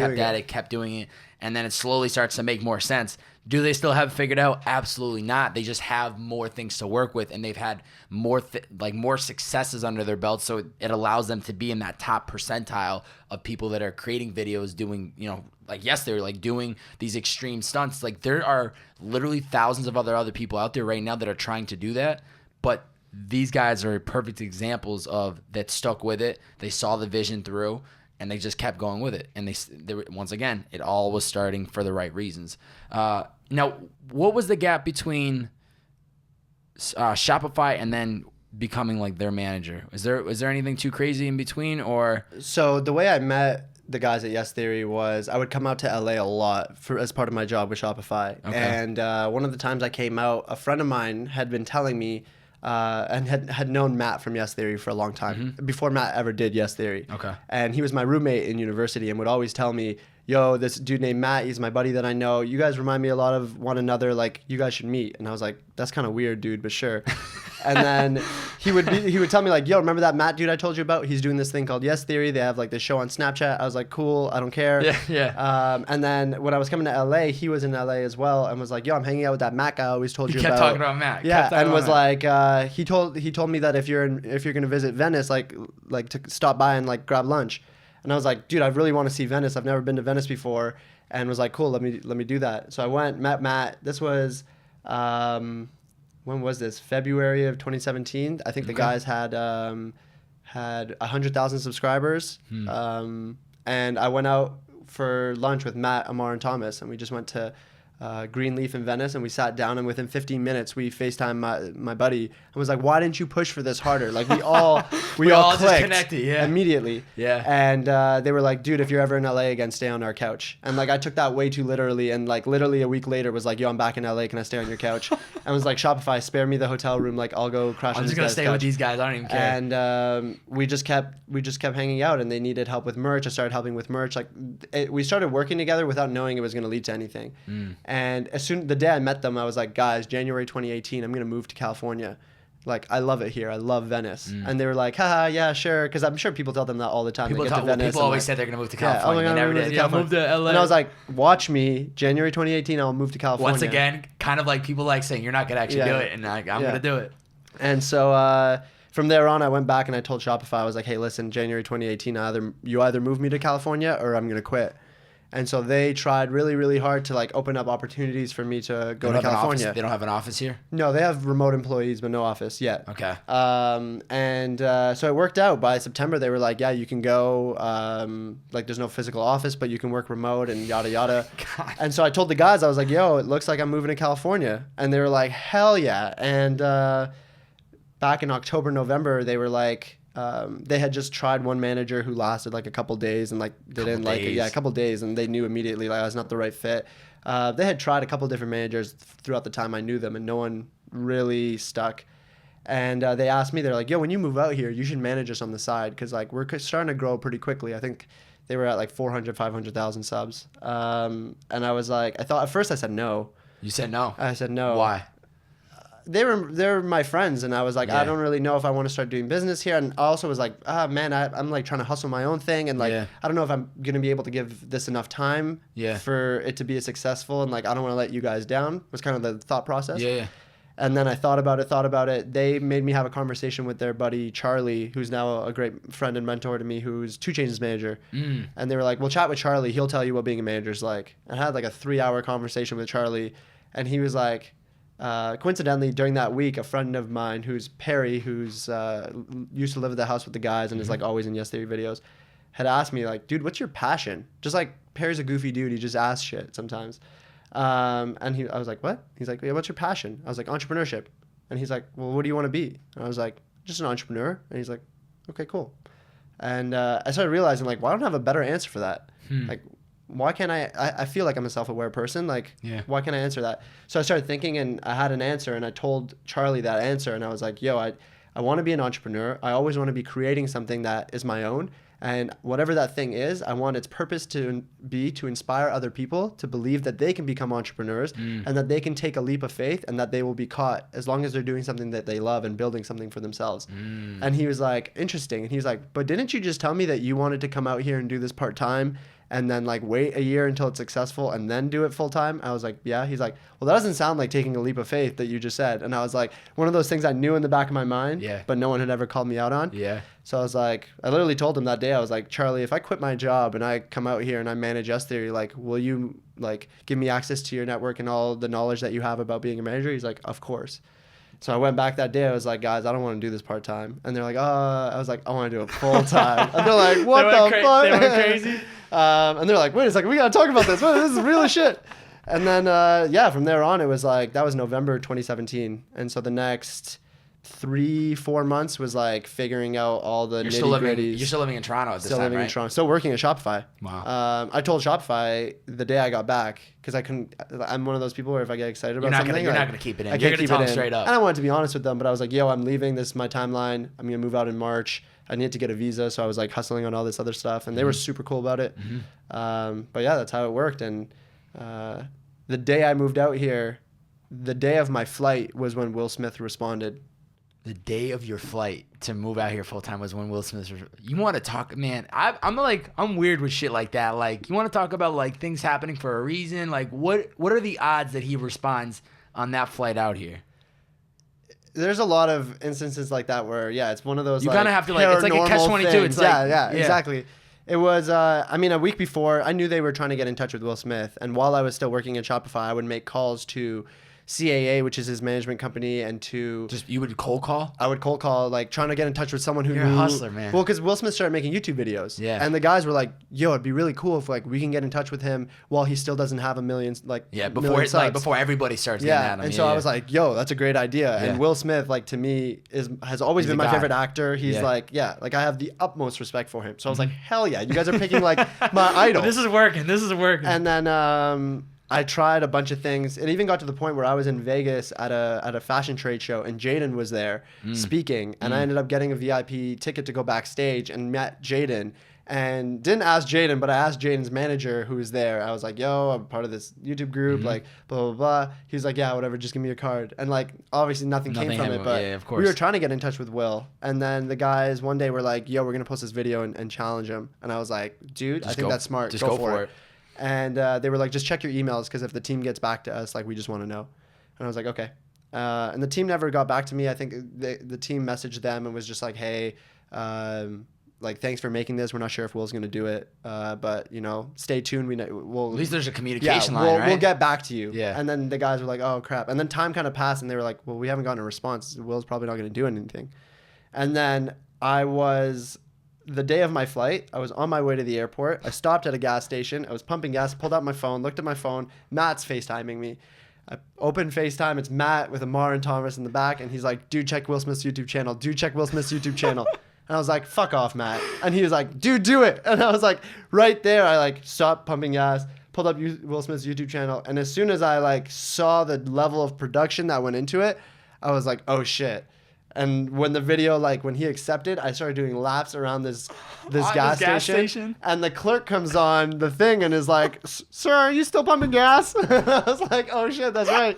doing it. And then it slowly starts to make more sense. Do they still have it figured out? Absolutely not. They just have more things to work with, and they've had more more successes under their belt, so it allows them to be in that top percentile of people that are creating videos, doing, they're like doing these extreme stunts. Like there are literally thousands of other people out there right now that are trying to do that, but these guys are perfect examples of that stuck with it. They saw the vision through, and they just kept going with it. And they once again, it all was starting for the right reasons. Now, what was the gap between Shopify and then becoming like their manager? Is there anything too crazy in between, or? So the way I met the guys at Yes Theory was I would come out to LA a lot as part of my job with Shopify. Okay. And one of the times I came out, a friend of mine had been telling me and had known Matt from Yes Theory for a long time, before Matt ever did Yes Theory. Okay. And he was my roommate in university and would always tell me, yo, this dude named Matt, he's my buddy that I know. You guys remind me a lot of one another. Like, you guys should meet. And I was like, that's kind of weird, dude, but sure. And then he would tell me like, yo, remember that Matt dude I told you about? He's doing this thing called Yes Theory. They have like this show on Snapchat. I was like, cool, I don't care. Yeah. And then when I was coming to LA, he was in LA as well and was like, yo, I'm hanging out with that Matt guy I always told you about. Kept talking about Matt. Yeah, and was like, he told me that if you're gonna visit Venice, like to stop by and like grab lunch. And I was like, dude, I really want to see Venice. I've never been to Venice before. And was like, cool, let me do that. So I went, met Matt. This was, when was this? February of 2017. I think the guys had 100,000 subscribers. And I went out for lunch with Matt, Amar, and Thomas. And we just went to Greenleaf in Venice, and we sat down, and within 15 minutes we FaceTimed my buddy and was like, why didn't you push for this harder? Like we all all clicked just connected, immediately. Yeah. And they were like, dude, if you're ever in LA again, stay on our couch. And like I took that way too literally, and like literally a week later was like, yo, I'm back in LA, can I stay on your couch? And was like, Shopify, spare me the hotel room, like I'll go crash on I'm this just gonna guy's stay couch. with these guys. I don't even care. And we just kept hanging out, and they needed help with merch. I started helping with merch. Like we started working together without knowing it was going to lead to anything. And as soon the day I met them, I was like, guys, January 2018, I'm going to move to California. Like I love it here. I love Venice. And they were like, haha, yeah, sure. Because I'm sure people tell them that all the time. People, they get to Venice. people always said they're gonna move to California. They never did. Move to LA. And I was like, watch me, January 2018, I'll move to California. Once again, kind of like people like saying you're not gonna actually do it, and like, I'm gonna do it. And so from there on, I went back and I told Shopify, I was like, hey, listen, January 2018, you either move me to California or I'm gonna quit. And so they tried really, really hard to like open up opportunities for me to go to California. They don't have an office here? No, they have remote employees, but no office yet. Okay. So it worked out. By September, they were like, yeah, you can go. Like there's no physical office, but you can work remote and yada, yada. God. And so I told the guys, I was like, yo, it looks like I'm moving to California. And they were like, hell yeah. And back in October, November, they were like, they had just tried one manager who lasted like a couple days and like didn't like it. Yeah, a couple days, and they knew immediately like I was not the right fit. They had tried a couple different managers throughout the time I knew them, and no one really stuck. And they asked me, they're like, yo, when you move out here, you should manage us on the side, because like we're starting to grow pretty quickly. I think they were at like 400, 500,000 subs. And I was like, at first I said no. You said no? I said no. Why? They're my friends, and I was like, I don't really know if I want to start doing business here. And I also was like, man, I'm like trying to hustle my own thing, and like I don't know if I'm gonna be able to give this enough time for it to be successful, and like I don't want to let you guys down. Was kind of the thought process. Yeah. And then I thought about it. They made me have a conversation with their buddy Charlie, who's now a great friend and mentor to me, who's 2 Chainz's manager. And they were like, well, chat with Charlie. He'll tell you what being a manager is like. And I had like a 3-hour conversation with Charlie, and he was like, coincidentally, during that week, a friend of mine who's Perry, who's used to live at the house with the guys and is like always in Yes Theory videos, had asked me like, dude, what's your passion? Just like Perry's a goofy dude. He just asks shit sometimes. And I was like, what? He's like, yeah, what's your passion? I was like, entrepreneurship. And he's like, well, what do you want to be? And I was like, just an entrepreneur. And he's like, okay, cool. And I started realizing like, well, I don't have a better answer for that. Like, why can't I feel like I'm a self-aware person. Like, why can't I answer that? So I started thinking, and I had an answer, and I told Charlie that answer. And I was like, yo, I want to be an entrepreneur. I always want to be creating something that is my own. And whatever that thing is, I want its purpose to be to inspire other people to believe that they can become entrepreneurs and that they can take a leap of faith and that they will be caught as long as they're doing something that they love and building something for themselves. And he was like, interesting. And he was like, but didn't you just tell me that you wanted to come out here and do this part-time and then like wait a year until it's successful and then do it full-time? I was like, yeah. He's like, well, that doesn't sound like taking a leap of faith that you just said. And I was like, one of those things I knew in the back of my mind, but no one had ever called me out on. So I was like, I literally told him that day, I was like, Charlie, if I quit my job and I come out here and I manage Yes Theory, like, will you like give me access to your network and all the knowledge that you have about being a manager? He's like, of course. So I went back that day. I was like, guys, I don't want to do this part-time. And they're like, I was like, I want to do it full-time. And they're like, what the fuck? They went crazy. And they're like, wait a second, we got to talk about this. This is real shit. And then, from there on, it was like, that was November 2017. And so the next 3-4 months was like figuring out all the nitty-gritties. You're still living in Toronto at this time, Still living in Toronto. Still working at Shopify. Wow. I told Shopify the day I got back, because I'm one of those people where if I get excited about something, you're not going to keep it in. I You're can't going to keep talk it in. straight up. And I wanted to be honest with them, but I was like, yo, I'm leaving. This is my timeline. I'm going to move out in March. I need to get a visa. So I was like hustling on all this other stuff, and they were super cool about it. But yeah, that's how it worked. And the day I moved out here, the day of my flight was when Will Smith responded. The day of your flight to move out here full time was when Will Smith. You want to talk, man? I'm weird with shit like that. Like, you want to talk about like things happening for a reason? Like, what are the odds that he responds on that flight out here? There's a lot of instances like that where it's one of those. You kind of have to like. It's like a catch-22. It's like exactly. It was, a week before, I knew they were trying to get in touch with Will Smith. And while I was still working at Shopify, I would make calls to CAA, which is his management company, and to Just you would cold call? I would cold call, like trying to get in touch with someone who You're a knew. hustler, man. Well, because Will Smith started making YouTube videos. Yeah. And the guys were like, "Yo, it'd be really cool if like we can get in touch with him while he still doesn't have a million Before subs." before everybody starts getting at him. And so I was like, "Yo, that's a great idea." Yeah. And Will Smith, like to me, has always He's been a my god. favorite actor. He's Yeah. like, I have the utmost respect for him. So I was like, "Hell yeah, you guys are picking like my idol." This is working. This is working. And then I tried a bunch of things. It even got to the point where I was in Vegas at a fashion trade show, and Jaden was there speaking, and I ended up getting a VIP ticket to go backstage and met Jaden. And didn't ask Jaden, but I asked Jaden's manager who was there. I was like, "Yo, I'm part of this YouTube group, like blah blah blah." He was like, "Yeah, whatever, just give me your card." And like obviously nothing came from happened. it, but Yeah, of we course. were trying to get in touch with Will. And then the guys one day were like, "Yo, we're gonna post this video and challenge him." And I was like, "Dude, I Just think go- that's smart. just go for it." And they were like, "Just check your emails because if the team gets back to us, like we just want to know." And I was like, "Okay." And the team never got back to me. I think the team messaged them and was just like, "Hey, like thanks for making this. We're not sure if Will's gonna do it, but you know, stay tuned. We'll At least there's a communication line, we'll, right? we'll get back to you." Yeah. And then the guys were like, "Oh crap!" And then time kind of passed, and they were like, "Well, we haven't gotten a response. Will's probably not gonna do anything." And then the day of my flight, I was on my way to the airport. I stopped at a gas station. I was pumping gas, pulled out my phone, looked at my phone. Matt's FaceTiming me. I open FaceTime. It's Matt with Amar and Thomas in the back. And he's like, "Dude, check Will Smith's YouTube channel. Dude, check Will Smith's YouTube channel." And I was like, "Fuck off, Matt." And he was like, "Dude, do it." And I was like, right there, I like stopped pumping gas, pulled up Will Smith's YouTube channel. And as soon as I like saw the level of production that went into it, I was like, "Oh shit." And when the video, like when he accepted, I started doing laps around this gas station. And the clerk comes on the thing and is like, "Sir, are you still pumping gas?" I was like, "Oh shit, that's right."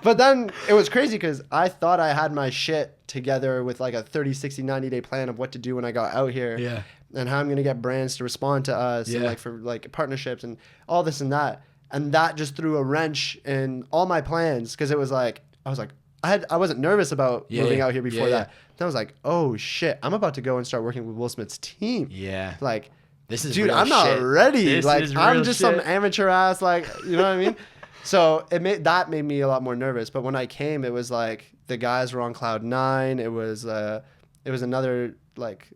But then it was crazy because I thought I had my shit together with like a 30, 60, 90-day plan of what to do when I got out here. Yeah. And how I'm going to get brands to respond to us and Yeah. like for like partnerships and all this and that. And that just threw a wrench in all my plans because it was like, I wasn't nervous about moving out here before that. Then I was like, "Oh shit, I'm about to go and start working with Will Smith's team." Yeah. Like, This is dude, real I'm not shit. ready. This Like, is I'm real just some shit. amateur ass, like, you know what I mean? So that made me a lot more nervous. But when I came, it was like the guys were on cloud 9. It was another like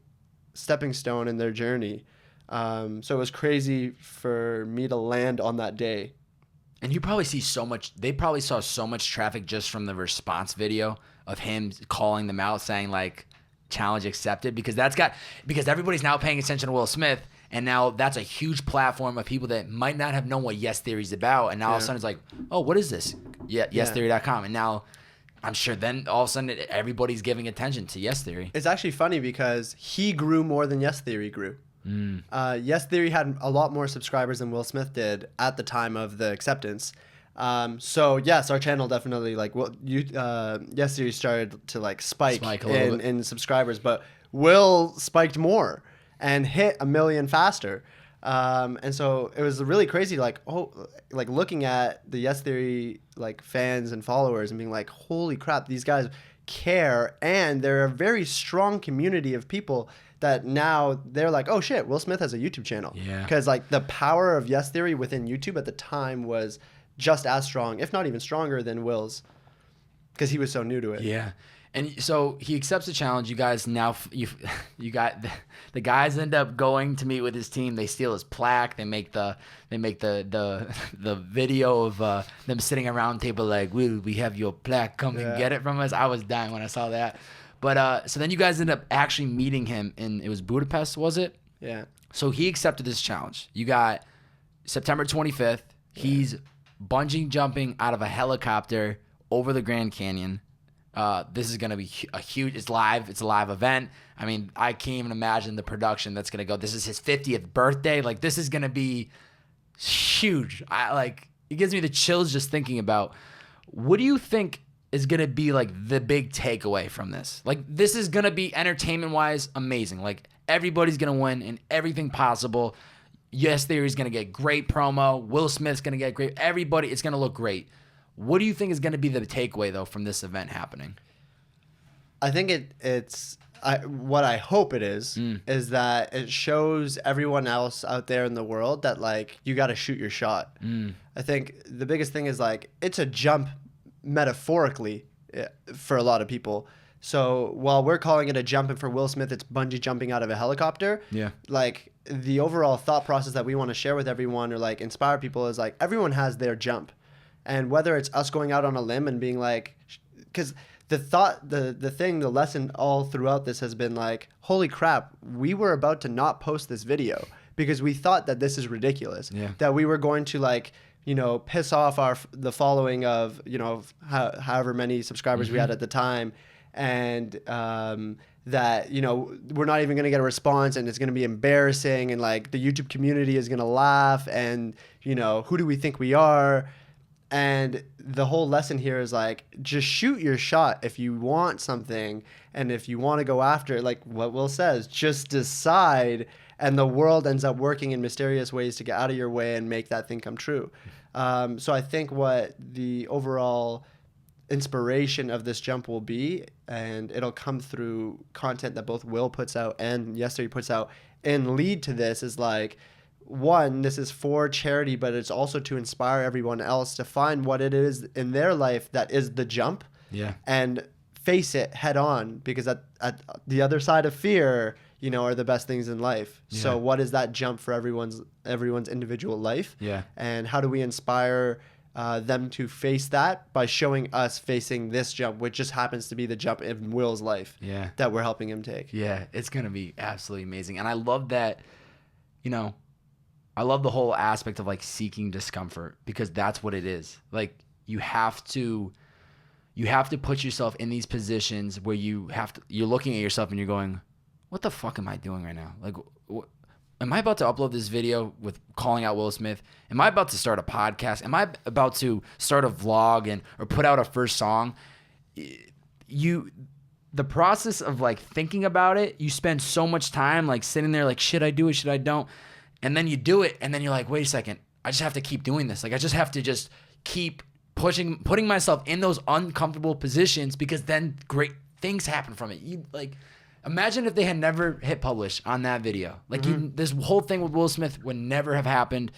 stepping stone in their journey. So it was crazy for me to land on that day. And you probably see so much. They probably saw so much traffic just from the response video of him calling them out, saying like, "Challenge accepted," because everybody's now paying attention to Will Smith, and now that's a huge platform of people that might not have known what Yes Theory is about, and now all of a sudden it's like, "Oh, what is this?" Yeah, YesTheory.com, and now I'm sure then all of a sudden everybody's giving attention to Yes Theory. It's actually funny because he grew more than Yes Theory grew. Yes Theory had a lot more subscribers than Will Smith did at the time of the acceptance. So yes, our channel definitely Yes Theory started to like spike a little bit. in subscribers, but Will spiked more and hit 1 million faster. And so it was really crazy, like looking at the Yes Theory like fans and followers and being like, "Holy crap, these guys care," and they're a very strong community of people that now they're like, "Oh shit, Will Smith has a YouTube channel." Yeah. Because like the power of Yes Theory within YouTube at the time was just as strong, if not even stronger than Will's, because he was so new to it. Yeah. And so he accepts the challenge. You guys now, you got the guys end up going to meet with his team. They steal his plaque. They make the video of them sitting around table like, "Will we have your plaque? Come and get it from us." I was dying when I saw that. But so then you guys end up actually meeting him it was Budapest, was it? Yeah. So he accepted this challenge. You got September 25th. He's bungee jumping out of a helicopter over the Grand Canyon. This is going to be a huge, it's a live event. I mean, I can't even imagine the production that's going to go. This is his 50th birthday. Like, this is going to be huge. It gives me the chills just thinking about, what do you think is going to be like the big takeaway from this? Like, this is going to be entertainment wise amazing. Like, everybody's going to win in everything possible. Yes Theory is going to get great promo. Will Smith's going to get great. Everybody, it's going to look great. What do you think is going to be the takeaway, though, from this event happening? I think what I hope it is that it shows everyone else out there in the world that, like, you got to shoot your shot. I think the biggest thing is, like, it's a jump metaphorically for a lot of people. So while we're calling it a jump, and for Will Smith, it's bungee jumping out of a helicopter. Yeah. Like the overall thought process that we want to share with everyone or like inspire people is like everyone has their jump. And whether it's us going out on a limb and being like, because the lesson all throughout this has been like, holy crap, we were about to not post this video because we thought that this is ridiculous. Yeah. That we were going to like, piss off the following of, however many subscribers we had at the time. And that, we're not even going to get a response and it's going to be embarrassing. And like the YouTube community is going to laugh and, who do we think we are? And the whole lesson here is like, just shoot your shot if you want something. And if you want to go after it, like what Will says, just decide. And the world ends up working in mysterious ways to get out of your way and make that thing come true. So I think what the overall inspiration of this jump will be, and it'll come through content that both Will puts out and Yesterday puts out, and lead to this is like, one, this is for charity, but it's also to inspire everyone else to find what it is in their life that is the jump. Yeah. And face it head on, because at the other side of fear, are the best things in life. Yeah. So what is that jump for everyone's individual life? Yeah. And how do we inspire them to face that by showing us facing this jump, which just happens to be the jump in Will's life that we're helping him take. Yeah, it's going to be absolutely amazing. And I love that, I love the whole aspect of like seeking discomfort, because that's what it is. Like you have to put yourself in these positions where you're looking at yourself and you're going, what the fuck am I doing right now? Like, am I about to upload this video with calling out Will Smith? Am I about to start a podcast? Am I about to start a vlog or put out a first song? The process of like thinking about it, you spend so much time like sitting there like, should I do it? Should I don't? And then you do it, and then you're like, wait a second, I just have to keep doing this. Like I just have to just keep putting myself in those uncomfortable positions, because then great things happen from it. You like, imagine if they had never hit publish on that video. Like this whole thing with Will Smith would never have happened.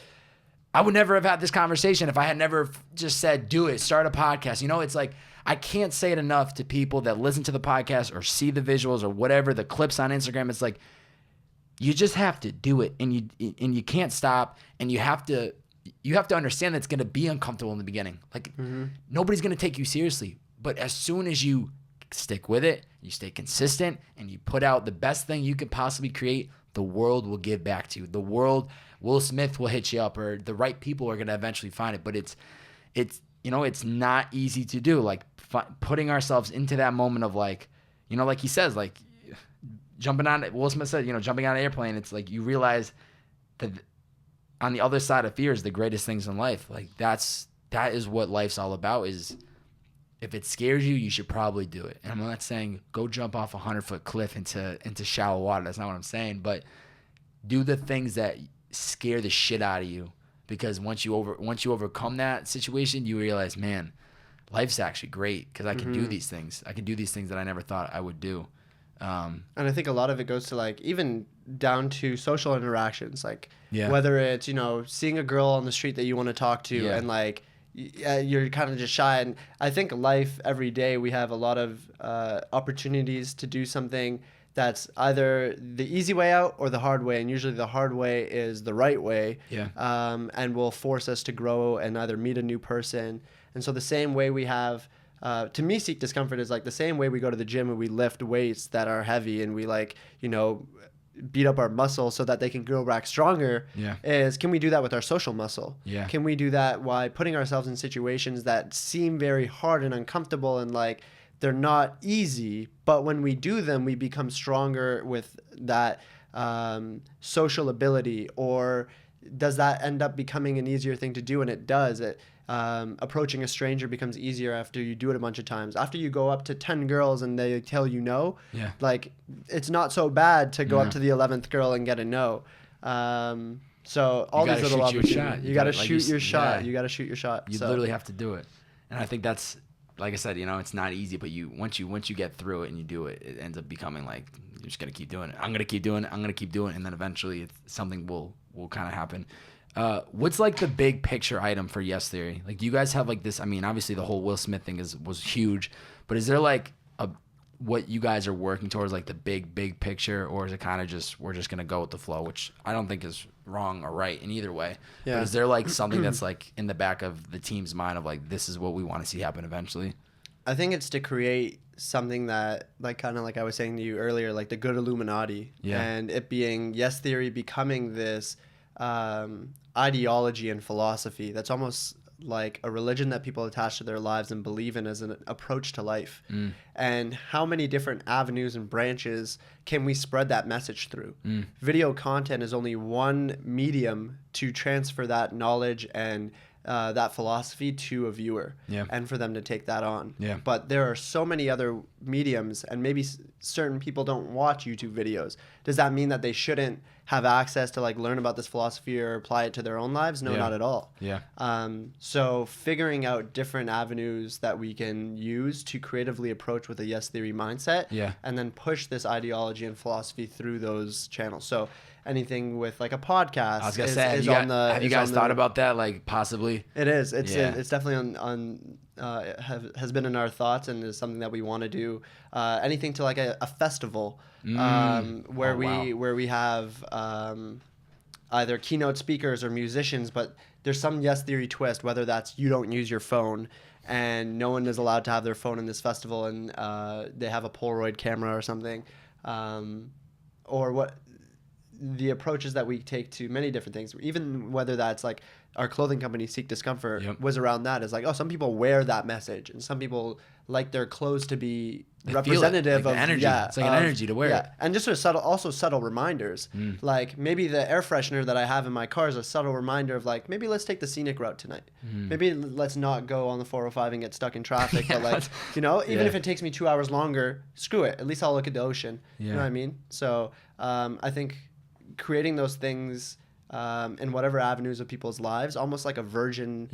I would never have had this conversation if I had never just said, do it, start a podcast. It's like, I can't say it enough to people that listen to the podcast or see the visuals or whatever, the clips on Instagram. It's like, you just have to do it, and you can't stop, and you have to understand that it's going to be uncomfortable in the beginning. Like nobody's going to take you seriously, but as soon as you stick with it, you stay consistent, and you put out the best thing you could possibly create, the world will give back to you. The world, Will Smith will hit you up, or the right people are going to eventually find it. But it's not easy to do. Like putting ourselves into that moment of like, like he says, like Will Smith said, jumping on an airplane, it's like you realize that on the other side of fear is the greatest things in life. Like that is what life's all about. Is if it scares you, you should probably do it. And I'm not saying go jump off a 100-foot cliff into shallow water. That's not what I'm saying. But do the things that scare the shit out of you, because once you overcome that situation, you realize, man, life's actually great, because I can do these things. I can do these things that I never thought I would do. And I think a lot of it goes to like even down to social interactions, like whether it's seeing a girl on the street that you want to talk to and like you're kind of just shy. And I think life every day we have a lot of opportunities to do something that's either the easy way out or the hard way, and usually the hard way is the right way. And will force us to grow and either meet a new person. And so the same way we have to me, seek discomfort is like the same way we go to the gym and we lift weights that are heavy and we like, beat up our muscle so that they can grow back stronger. Is can we do that with our social muscle? Can we do that by putting ourselves in situations that seem very hard and uncomfortable and like they're not easy, but when we do them, we become stronger with that social ability? Or does that end up becoming an easier thing to do? And it does. Approaching a stranger becomes easier after you do it a bunch of times. After you go up to 10 girls and they tell you no, like it's not so bad to go up to the 11th girl and get a no. So all these little opportunities. You got to shoot your shot. You got to shoot your shot. You literally have to do it. And I think that's, like I said, it's not easy, but once you get through it and you do it, it ends up becoming like, you're just going to keep doing it. I'm going to keep doing it. I'm going to keep doing it. And then eventually something will kind of happen. What's like the big picture item for Yes Theory? Like, do you guys have like this? I mean, obviously the whole Will Smith thing was huge, but is there like what you guys are working towards, like the big picture, or is it kind of just we're just gonna go with the flow, which I don't think is wrong or right in either way. Yeah. But is there like something that's like in the back of the team's mind of like this is what we want to see happen eventually? I think it's to create something that, like, kind of like I was saying to you earlier, like the good Illuminati, and it being Yes Theory becoming this ideology and philosophy that's almost like a religion that people attach to their lives and believe in as an approach to life. And how many different avenues and branches can we spread that message through? Video content is only one medium to transfer that knowledge and that philosophy to a viewer, and for them to take that on. But there are so many other mediums, and maybe certain people don't watch YouTube videos. Does that mean that they shouldn't have access to like learn about this philosophy or apply it to their own lives? No, not at all. So figuring out different avenues that we can use to creatively approach with a Yes Theory mindset, and then push this ideology and philosophy through those channels. So anything with like a podcast. I was gonna say, have you guys thought about that? Like possibly. It is. It's definitely has been in our thoughts, and is something that we want to do. Anything to like a festival, where we have either keynote speakers or musicians, but there's some Yes Theory twist. Whether that's you don't use your phone, and no one is allowed to have their phone in this festival, and they have a Polaroid camera or something, or what. The approaches that we take to many different things, even whether that's like our clothing company Seek Discomfort was around that. Is like, oh, some people wear that message, and some people like their clothes to be representative of energy. It's like an energy to wear it. And just subtle reminders. Like maybe the air freshener that I have in my car is a subtle reminder of like, maybe let's take the scenic route tonight. Maybe let's not go on the 405 and get stuck in traffic. But like, even if it takes me 2 hours longer, screw it. At least I'll look at the ocean. You know what I mean? So I think creating those things in whatever avenues of people's lives, almost like a Virgin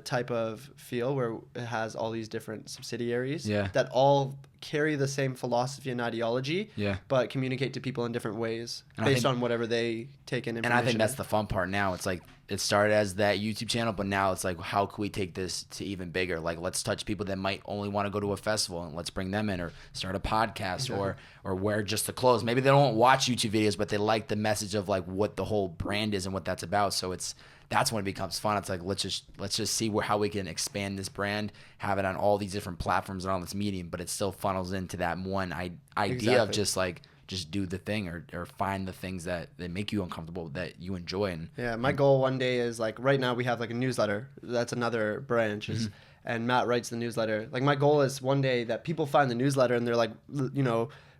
type of feel, where it has all these different subsidiaries that all carry the same philosophy and ideology, but communicate to people in different ways based on whatever they take in information. And I think that's the fun part now. It's like it started as that YouTube channel, but now it's like, how can we take this to even bigger? Like, let's touch people that might only want to go to a festival, and let's bring them in, or start a podcast, or wear just the clothes. Maybe they don't watch YouTube videos, but they like the message of like what the whole brand is and what that's about. So that's when it becomes fun. It's like, let's just see how we can expand this brand, have it on all these different platforms and all this medium, but it still funnels into that one idea of just like, just do the thing, or find the things that make you uncomfortable that you enjoy. And my goal one day is like, right now we have like a newsletter. That's another branch, and Matt writes the newsletter. Like, my goal is one day that people find the newsletter and they're like,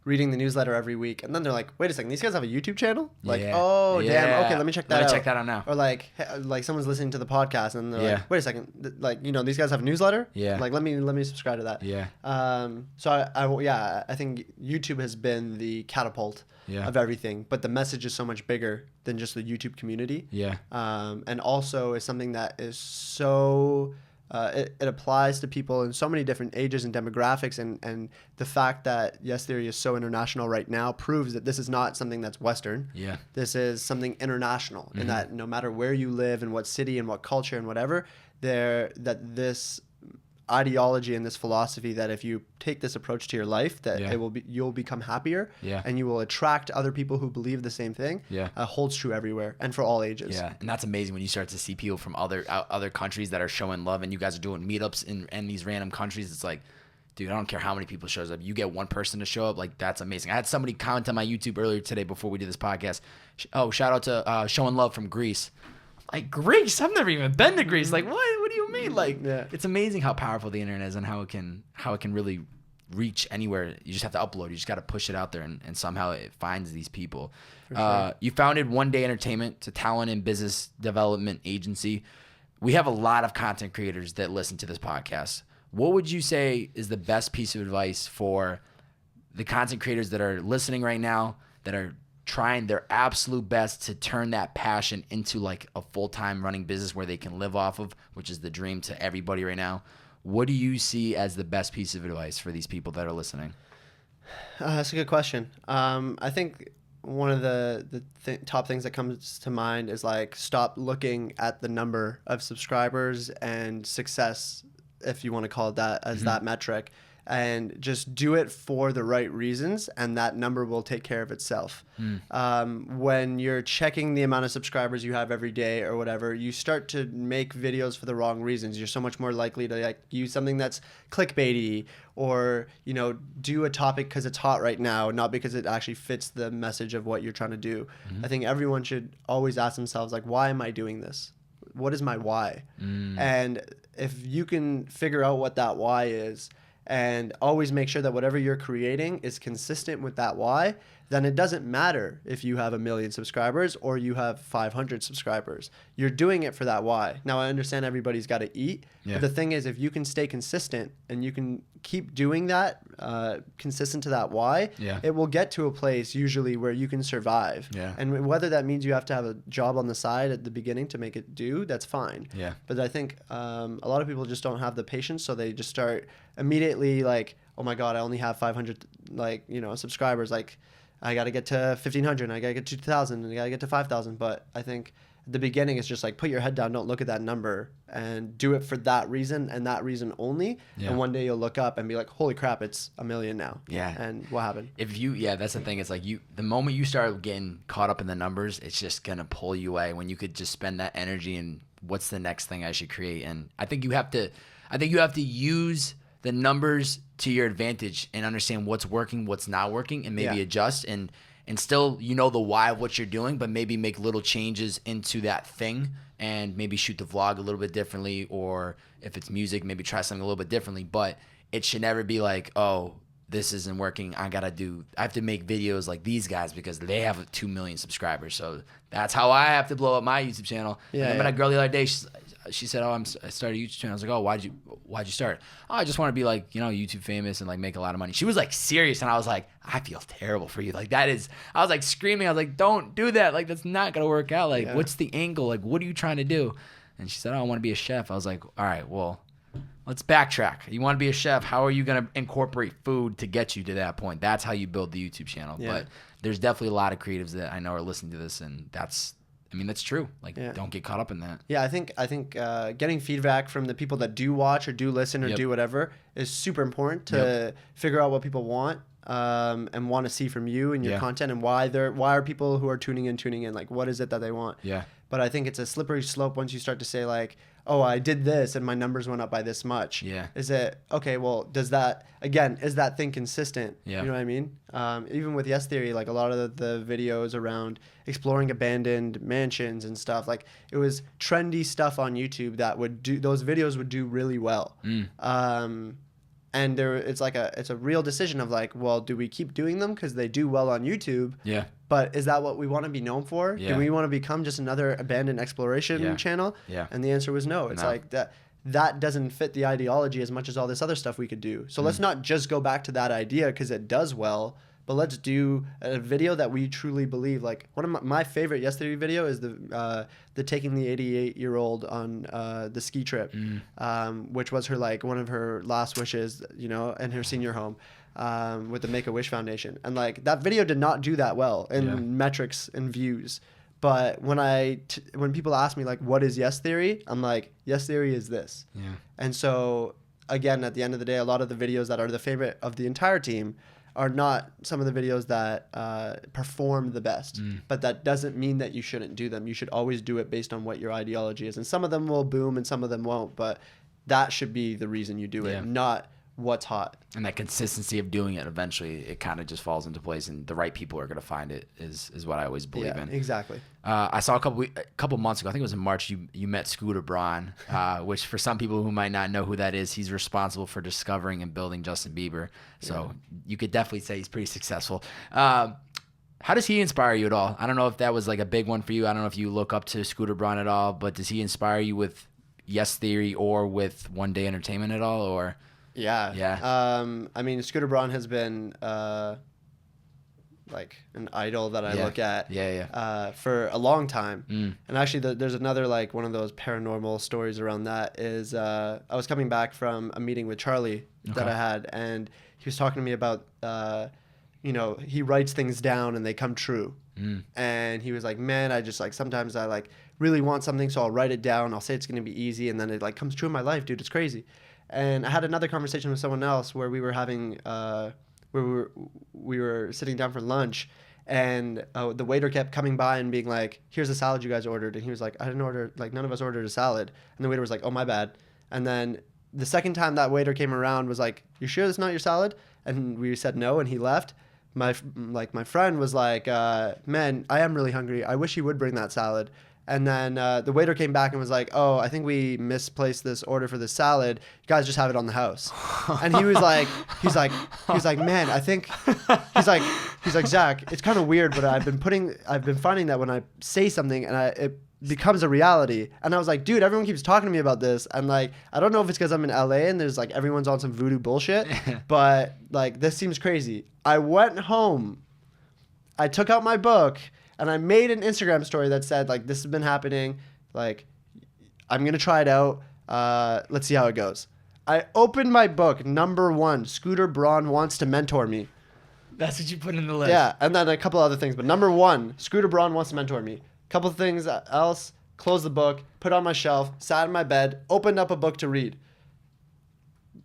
reading the newsletter every week, and then they're like, wait a second, these guys have a YouTube channel? Like, damn, okay, let me check that out. Check that out now. Or like someone's listening to the podcast and they're like, wait a second, like, these guys have a newsletter? Like, let me subscribe to that. So I think YouTube has been the catapult of everything, but the message is so much bigger than just the YouTube community. And also is something that is so it applies to people in so many different ages and demographics, and the fact that Yes Theory is so international right now proves that this is not something that's Western. This is something international, in that no matter where you live and what city and what culture and whatever, this ideology and this philosophy, that if you take this approach to your life, that you'll become happier, and you will attract other people who believe the same thing, holds true everywhere and for all ages. And that's amazing when you start to see people from other countries that are showing love, and you guys are doing meetups in these random countries. It's like, dude, I don't care how many people shows up. You get one person to show up, like, that's amazing. I had somebody comment on my YouTube earlier today before we did this podcast. Oh, shout out to Showing Love from Greece. Like, Greece? I've never even been to Greece. Like, what? What do you mean? Like, it's amazing how powerful the internet is, and how it can really reach anywhere. You just have to upload. You just got to push it out there, and somehow it finds these people. Sure. You founded One Day Entertainment. It's a talent and business development agency. We have a lot of content creators that listen to this podcast. What would you say is the best piece of advice for the content creators that are listening right now, that are trying their absolute best to turn that passion into like a full-time running business where they can live off of, which is the dream to everybody right now? What do you see as the best piece of advice for these people that are listening? That's a good question. I think one of the top things that comes to mind is like stop looking at the number of subscribers and success, if you want to call it that, as that metric, and just do it for the right reasons, and that number will take care of itself. When you're checking the amount of subscribers you have every day or whatever, you start to make videos for the wrong reasons. You're so much more likely to like use something that's clickbaity, or do a topic because it's hot right now, not because it actually fits the message of what you're trying to do. I think everyone should always ask themselves, like, why am I doing this? What is my why? And if you can figure out what that why is, and always make sure that whatever you're creating is consistent with that why, then it doesn't matter if you have 1 million subscribers or you have 500 subscribers. You're doing it for that why. Now, I understand everybody's got to eat, but the thing is, if you can stay consistent and you can keep doing that, consistent to that why, it will get to a place usually where you can survive. And whether that means you have to have a job on the side at the beginning to make it do, that's fine. But I think a lot of people just don't have the patience, so they just start immediately like, oh my God, I only have 500 subscribers. Like, I got to get to 1,500, and I got to get to 2,000, and I got to get to 5,000. But I think at the beginning, it's just like, put your head down, don't look at that number, and do it for that reason and that reason only. And one day you'll look up and be like, holy crap, it's 1 million now. And what happened? That's the thing. It's like the moment you start getting caught up in the numbers, it's just going to pull you away when you could just spend that energy in what's the next thing I should create. And I think you have to use the numbers to your advantage and understand what's working, what's not working, and maybe adjust and still the why of what you're doing, but maybe make little changes into that thing and maybe shoot the vlog a little bit differently, or if it's music, maybe try something a little bit differently. But it should never be like, oh, this isn't working. I have to make videos like these guys because they have 2 million subscribers. So that's how I have to blow up my YouTube channel. And I met a girl the other day. She said, I started a YouTube channel. I was like, oh, why'd you start? Oh, I just want to be like, YouTube famous and like make a lot of money. She was like serious. And I was like, I feel terrible for you. Like I was like screaming. I was like, don't do that. Like, that's not going to work out. Like, what's the angle? Like, what are you trying to do? And she said, oh, I want to be a chef. I was like, all right, well, let's backtrack. You want to be a chef. How are you going to incorporate food to get you to that point? That's how you build the YouTube channel. But there's definitely a lot of creatives that I know are listening to this, and that's true. Like, don't get caught up in that. Yeah, I think getting feedback from the people that do watch or do listen or do whatever is super important to figure out what people want and want to see from you and your content, and why are people who are tuning in, like, what is it that they want? But I think it's a slippery slope once you start to say, like, oh, I did this and my numbers went up by this much. Is it, okay, well, is that thing consistent? You know what I mean? Even with Yes Theory, like a lot of the videos around exploring abandoned mansions and stuff, like it was trendy stuff on YouTube that those videos would do really well. And it's a real decision of like, well, do we keep doing them because they do well on YouTube? But is that what we want to be known for? Do we want to become just another abandoned exploration channel? And the answer was no. It's like that doesn't fit the ideology as much as all this other stuff we could do. So let's not just go back to that idea because it does well, but let's do a video that we truly believe. Like, one of my favorite Yes Theory video is the taking the 88-year-old on the ski trip, which was her, like, one of her last wishes, in her senior home, with the Make-A-Wish Foundation. And like, that video did not do that well in metrics and views. But when people ask me, like, what is Yes Theory? I'm like, Yes Theory is this. And so, again, at the end of the day, a lot of the videos that are the favorite of the entire team are not some of the videos that perform the best. But that doesn't mean that you shouldn't do them. You should always do it based on what your ideology is. And some of them will boom and some of them won't. But that should be the reason you do it, not what's hot. And that consistency of doing it, eventually it kind of just falls into place, and the right people are going to find it is what I always believe in. Exactly. I saw a couple months ago, I think it was in March, you met Scooter Braun, which for some people who might not know who that is, he's responsible for discovering and building Justin Bieber. So you could definitely say he's pretty successful. How does he inspire you at all? I don't know if that was like a big one for you. I don't know if you look up to Scooter Braun at all, but does he inspire you with Yes Theory or with One Day Entertainment at all, or? Yeah. I mean, Scooter Braun has been like an idol that I look at for a long time. And actually, there's another, like, one of those paranormal stories around that is I was coming back from a meeting with Charlie that I had, and he was talking to me about you know, he writes things down and they come true. And he was like, man, I just like, sometimes I like really want something, so I'll write it down. I'll say it's going to be easy, and then it like comes true in my life, dude. It's crazy. And I had another conversation with someone else where we were having, where we were sitting down for lunch, and the waiter kept coming by and being like, here's the salad you guys ordered. And he was like, I didn't order, like none of us ordered a salad. And the waiter was like, oh, my bad. And then the second time that waiter came around was like, you sure that's not your salad? And we said no, and he left. My friend was like, man, I am really hungry. I wish you would bring that salad. And then the waiter came back and was like, oh, I think we misplaced this order for this salad. You guys just have it on the house. And he was like, man, I think, he's like, Zach, it's kind of weird, but I've been finding that when I say something and it becomes a reality. And I was like, dude, everyone keeps talking to me about this. And like, I don't know if it's because I'm in LA and there's like, everyone's on some voodoo bullshit, but like, this seems crazy. I went home, I took out my book, and I made an Instagram story that said like, this has been happening. Like, I'm going to try it out. Let's see how it goes. I opened my book, number 1, Scooter Braun wants to mentor me. That's what you put in the list. Yeah. And then a couple other things, but number 1, Scooter Braun wants to mentor me. Couple of things else, closed the book, put it on my shelf, sat in my bed, opened up a book to read.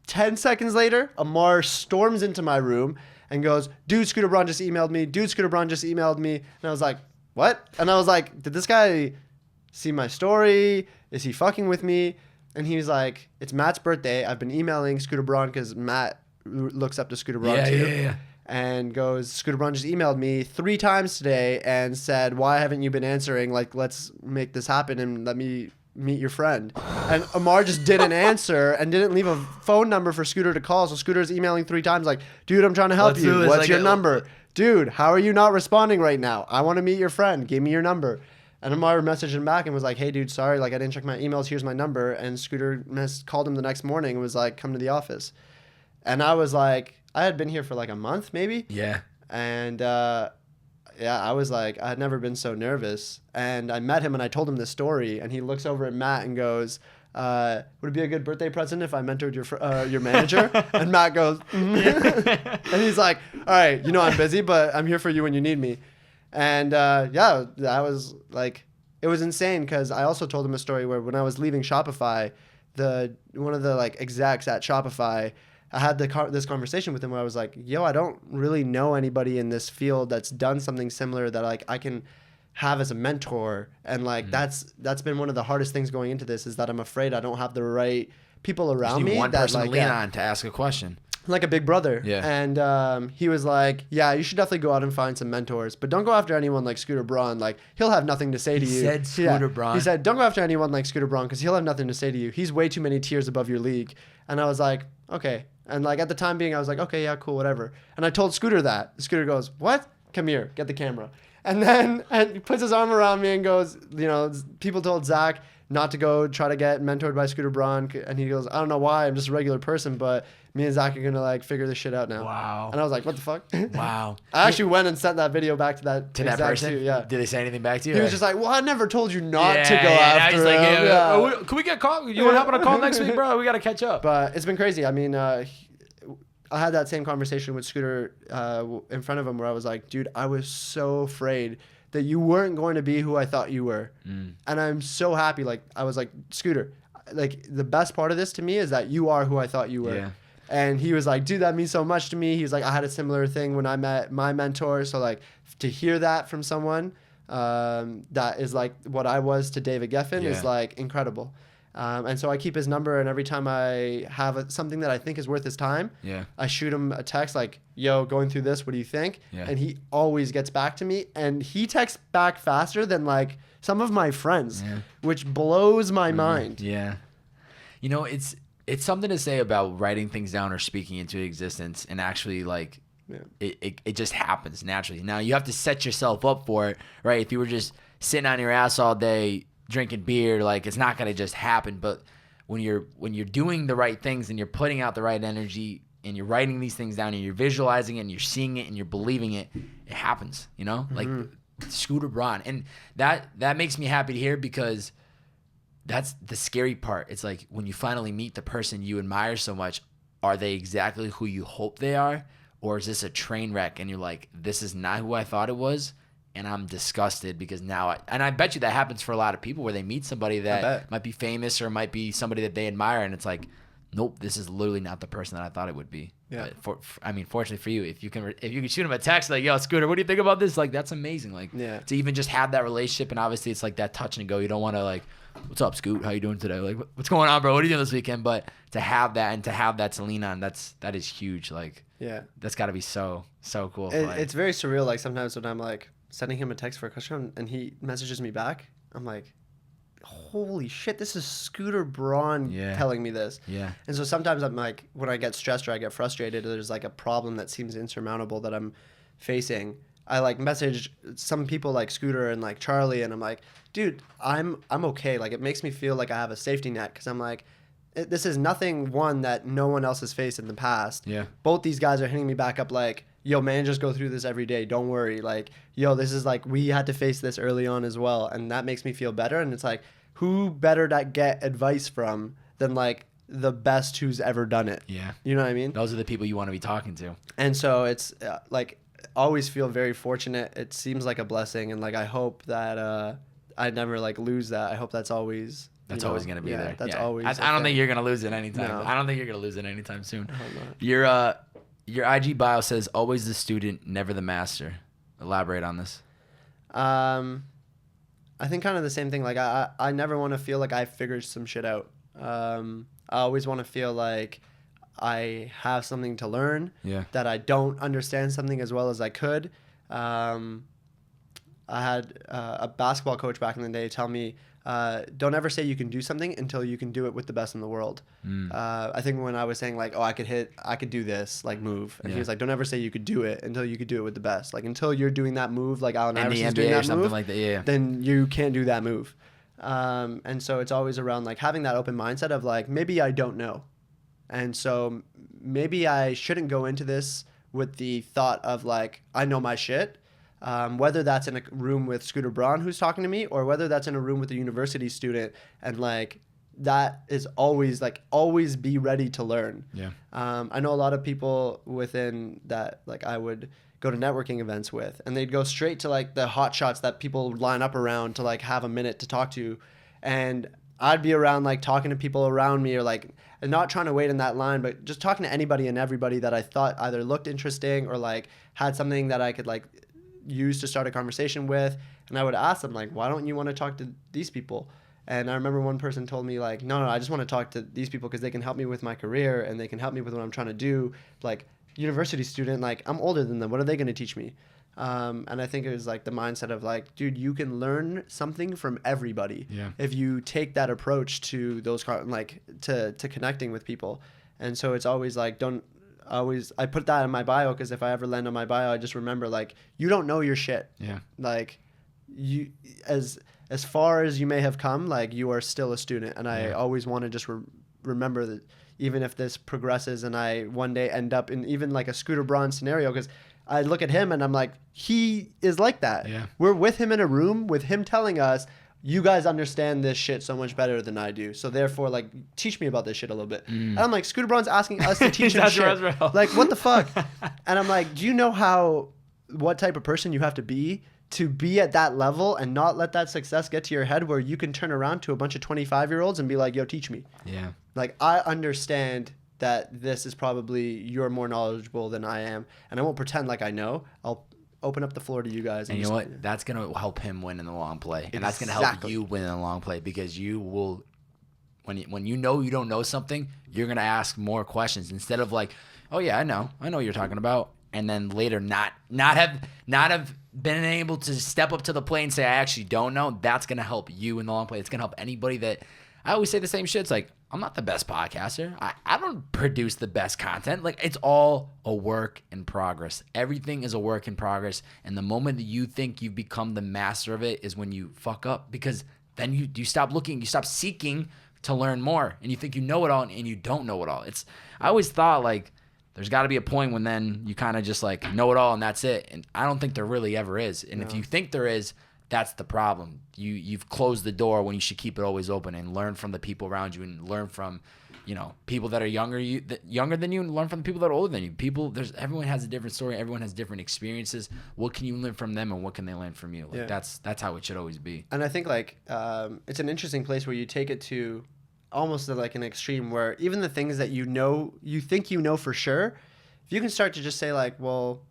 10 seconds later, Amar storms into my room and goes, dude, Scooter Braun just emailed me. Dude, Scooter Braun just emailed me. And I was like, what? And I was like, did this guy see my story? Is he fucking with me? And he was like, it's Matt's birthday. I've been emailing Scooter Braun because Matt looks up to Scooter Braun too. Yeah. And goes, Scooter Braun just emailed me 3 times today and said, why haven't you been answering? Like, let's make this happen and let me meet your friend. And Amar just didn't answer and didn't leave a phone number for Scooter to call. So Scooter's emailing 3 times like, dude, I'm trying to help you. What's like your number? Dude, how are you not responding right now? I want to meet your friend. Give me your number. And Amar messaged him back and was like, hey, dude, sorry. Like, I didn't check my emails. Here's my number. And Scooter called him the next morning and was like, come to the office. And I was like, I had been here for like a month maybe. Yeah. And I was like, I had never been so nervous. And I met him and I told him this story. And he looks over at Matt and goes, would it be a good birthday present if I mentored your manager? And Matt goes, and he's like, all right, you know I'm busy, but I'm here for you when you need me. And that was like, it was insane because I also told him a story where when I was leaving Shopify, one of the like execs at Shopify, I had this conversation with him where I was like, yo, I don't really know anybody in this field that's done something similar that like I can have as a mentor. And like that's been one of the hardest things going into this is that I'm afraid I don't have the right people around me. One person to lean on to ask a question. Like a big brother. Yeah. And he was like, yeah, you should definitely go out and find some mentors, but don't go after anyone like Scooter Braun. Like, he'll have nothing to say to you. He said Scooter Braun. He said, don't go after anyone like Scooter Braun because he'll have nothing to say to you. He's way too many tiers above your league. And I was like, okay. And like at the time being, I was like, okay, yeah, cool, whatever. And I told Scooter that. Scooter goes, what? Come here, get the camera. And then he puts his arm around me and goes, you know, people told Zach not to go try to get mentored by Scooter Braun. And he goes, I don't know why, I'm just a regular person, but me and Zach are going to like figure this shit out now. Wow. And I was like, what the fuck? Wow. I actually went and sent that video back to that person? Too, yeah. Did they say anything back to you? He was just like, well, I never told you not to go after him. Like, can we get call? You want to hop on a call next week, bro? We got to catch up. But it's been crazy. I mean, I had that same conversation with Scooter in front of him where I was like, dude, I was so afraid that you weren't going to be who I thought you were. And I'm so happy. Like, I was like, Scooter, like the best part of this to me is that you are who I thought you were. Yeah. And he was like, dude, that means so much to me. He was like, I had a similar thing when I met my mentor. So like to hear that from someone that is like what I was to David Geffen is like incredible. And so I keep his number, and every time I have something that I think is worth his time, I shoot him a text like, yo, going through this, what do you think? And he always gets back to me, and he texts back faster than like some of my friends, which blows my mind. Yeah. You know, it's something to say about writing things down or speaking into existence and actually like it just happens naturally. Now you have to set yourself up for it, right? If you were just sitting on your ass all day drinking beer, like it's not going to just happen. But when you're doing the right things and you're putting out the right energy and you're writing these things down and you're visualizing it and you're seeing it and you're believing it, it happens, you know? Like Scooter Braun. And that makes me happy to hear, because that's the scary part. It's like when you finally meet the person you admire so much, are they exactly who you hope they are? Or is this a train wreck and you're like, this is not who I thought it was, and I'm disgusted because now I bet you that happens for a lot of people where they meet somebody that might be famous or might be somebody that they admire, and it's like, nope, this is literally not the person that I thought it would be. Yeah. But fortunately for you, if you can shoot him a text like, yo, Scooter, what do you think about this? Like, that's amazing. Like, to even just have that relationship, and obviously it's like that touch and go. You don't want to like, what's up, Scoot? How you doing today? Like, what's going on, bro? What are you doing this weekend? But to have that and to have that to lean on, that is huge. Like, that's got to be so cool. It's very surreal. Like sometimes when I'm like sending him a text for a question and he messages me back, I'm like, holy shit, this is Scooter Braun telling me this. Yeah. And so sometimes I'm like, when I get stressed or I get frustrated, or there's like a problem that seems insurmountable that I'm facing, I like message some people like Scooter and like Charlie, and I'm like, dude, I'm okay. Like, it makes me feel like I have a safety net, because I'm like, this is nothing that no one else has faced in the past. Yeah. Both these guys are hitting me back up like, yo, man, just go through this every day. Don't worry. Like, yo, this is like, we had to face this early on as well. And that makes me feel better. And it's like, who better to get advice from than like the best who's ever done it? Yeah. You know what I mean? Those are the people you want to be talking to. And so it's like, always feel very fortunate. It seems like a blessing. And like, I hope that I never like lose that. I hope that's always... That's always going to be there. That's always... I don't think you're going to lose it anytime. No. I don't think you're going to lose it anytime soon. Your IG bio says, always the student, never the master. Elaborate on this. I think kind of the same thing. Like, I never want to feel like I figured some shit out. I always want to feel like I have something to learn. Yeah. That I don't understand something as well as I could. I had a basketball coach back in the day tell me, don't ever say you can do something until you can do it with the best in the world. I think when I was saying like, oh, I could do this like move, and he was like, don't ever say you could do it until you could do it with the best. Like, until you're doing that move, like Allen Iverson's doing that move, like that, then you can't do that move. And so it's always around like having that open mindset of like, maybe I don't know, and so maybe I shouldn't go into this with the thought of like, I know my shit. Whether that's in a room with Scooter Braun who's talking to me, or whether that's in a room with a university student, and like that is always be ready to learn. Yeah. I know a lot of people within that, like I would go to networking events with, and they'd go straight to like the hot shots that people line up around to like have a minute to talk to, and I'd be around like talking to people around me, or like not trying to wait in that line, but just talking to anybody and everybody that I thought either looked interesting or like had something that I could like use to start a conversation with. And I would ask them like, why don't you want to talk to these people? And I remember one person told me like, no, I just want to talk to these people because they can help me with my career and they can help me with what I'm trying to do. Like, university student, like I'm older than them. What are they going to teach me? And I think it was like the mindset of like, dude, you can learn something from everybody. Yeah. If you take that approach to those, like to connecting with people. And so it's always like, I put that in my bio, because if I ever land on my bio, I just remember like, you don't know your shit. Yeah. Like you, as far as you may have come, like you are still a student. And I always want to just remember that even if this progresses and I one day end up in even like a Scooter Braun scenario, because I look at him and I'm like, he is like that. Yeah. We're with him in a room with him telling us, you guys understand this shit so much better than I do. So therefore, like, teach me about this shit a little bit. And I'm like, Scooter Braun's asking us to teach him shit. Like, what the fuck? And I'm like, do you know what type of person you have to be at that level and not let that success get to your head where you can turn around to a bunch of 25-year-olds and be like, yo, teach me. Yeah. Like, I understand that this is probably, you're more knowledgeable than I am. And I won't pretend like I know. I'll open up the floor to you guys. And you know what? That's going to help him win in the long play. And that's going to help you win in the long play, because you will, when you know you don't know something, you're going to ask more questions instead of like, oh yeah, I know what you're talking about. And then later not have been able to step up to the plate and say, I actually don't know. That's going to help you in the long play. It's going to help anybody that, I always say the same shit. It's like, I'm not the best podcaster. I don't produce the best content. Like, it's all a work in progress. Everything is a work in progress. And the moment that you think you've become the master of it is when you fuck up, because then you stop looking, you stop seeking to learn more, and you think you know it all, and you don't know it all. I always thought like there's got to be a point when then you kind of just like know it all and that's it. And I don't think there really ever is. And if you think there is, that's the problem. You've closed the door when you should keep it always open and learn from the people around you and learn from people that are younger than you, and learn from the people that are older than you. Everyone has a different story. Everyone has different experiences. What can you learn from them, and what can they learn from you? Like that's how it should always be. And I think like it's an interesting place where you take it to almost like an extreme where even the things that you think you know for sure, if you can start to just say like, well,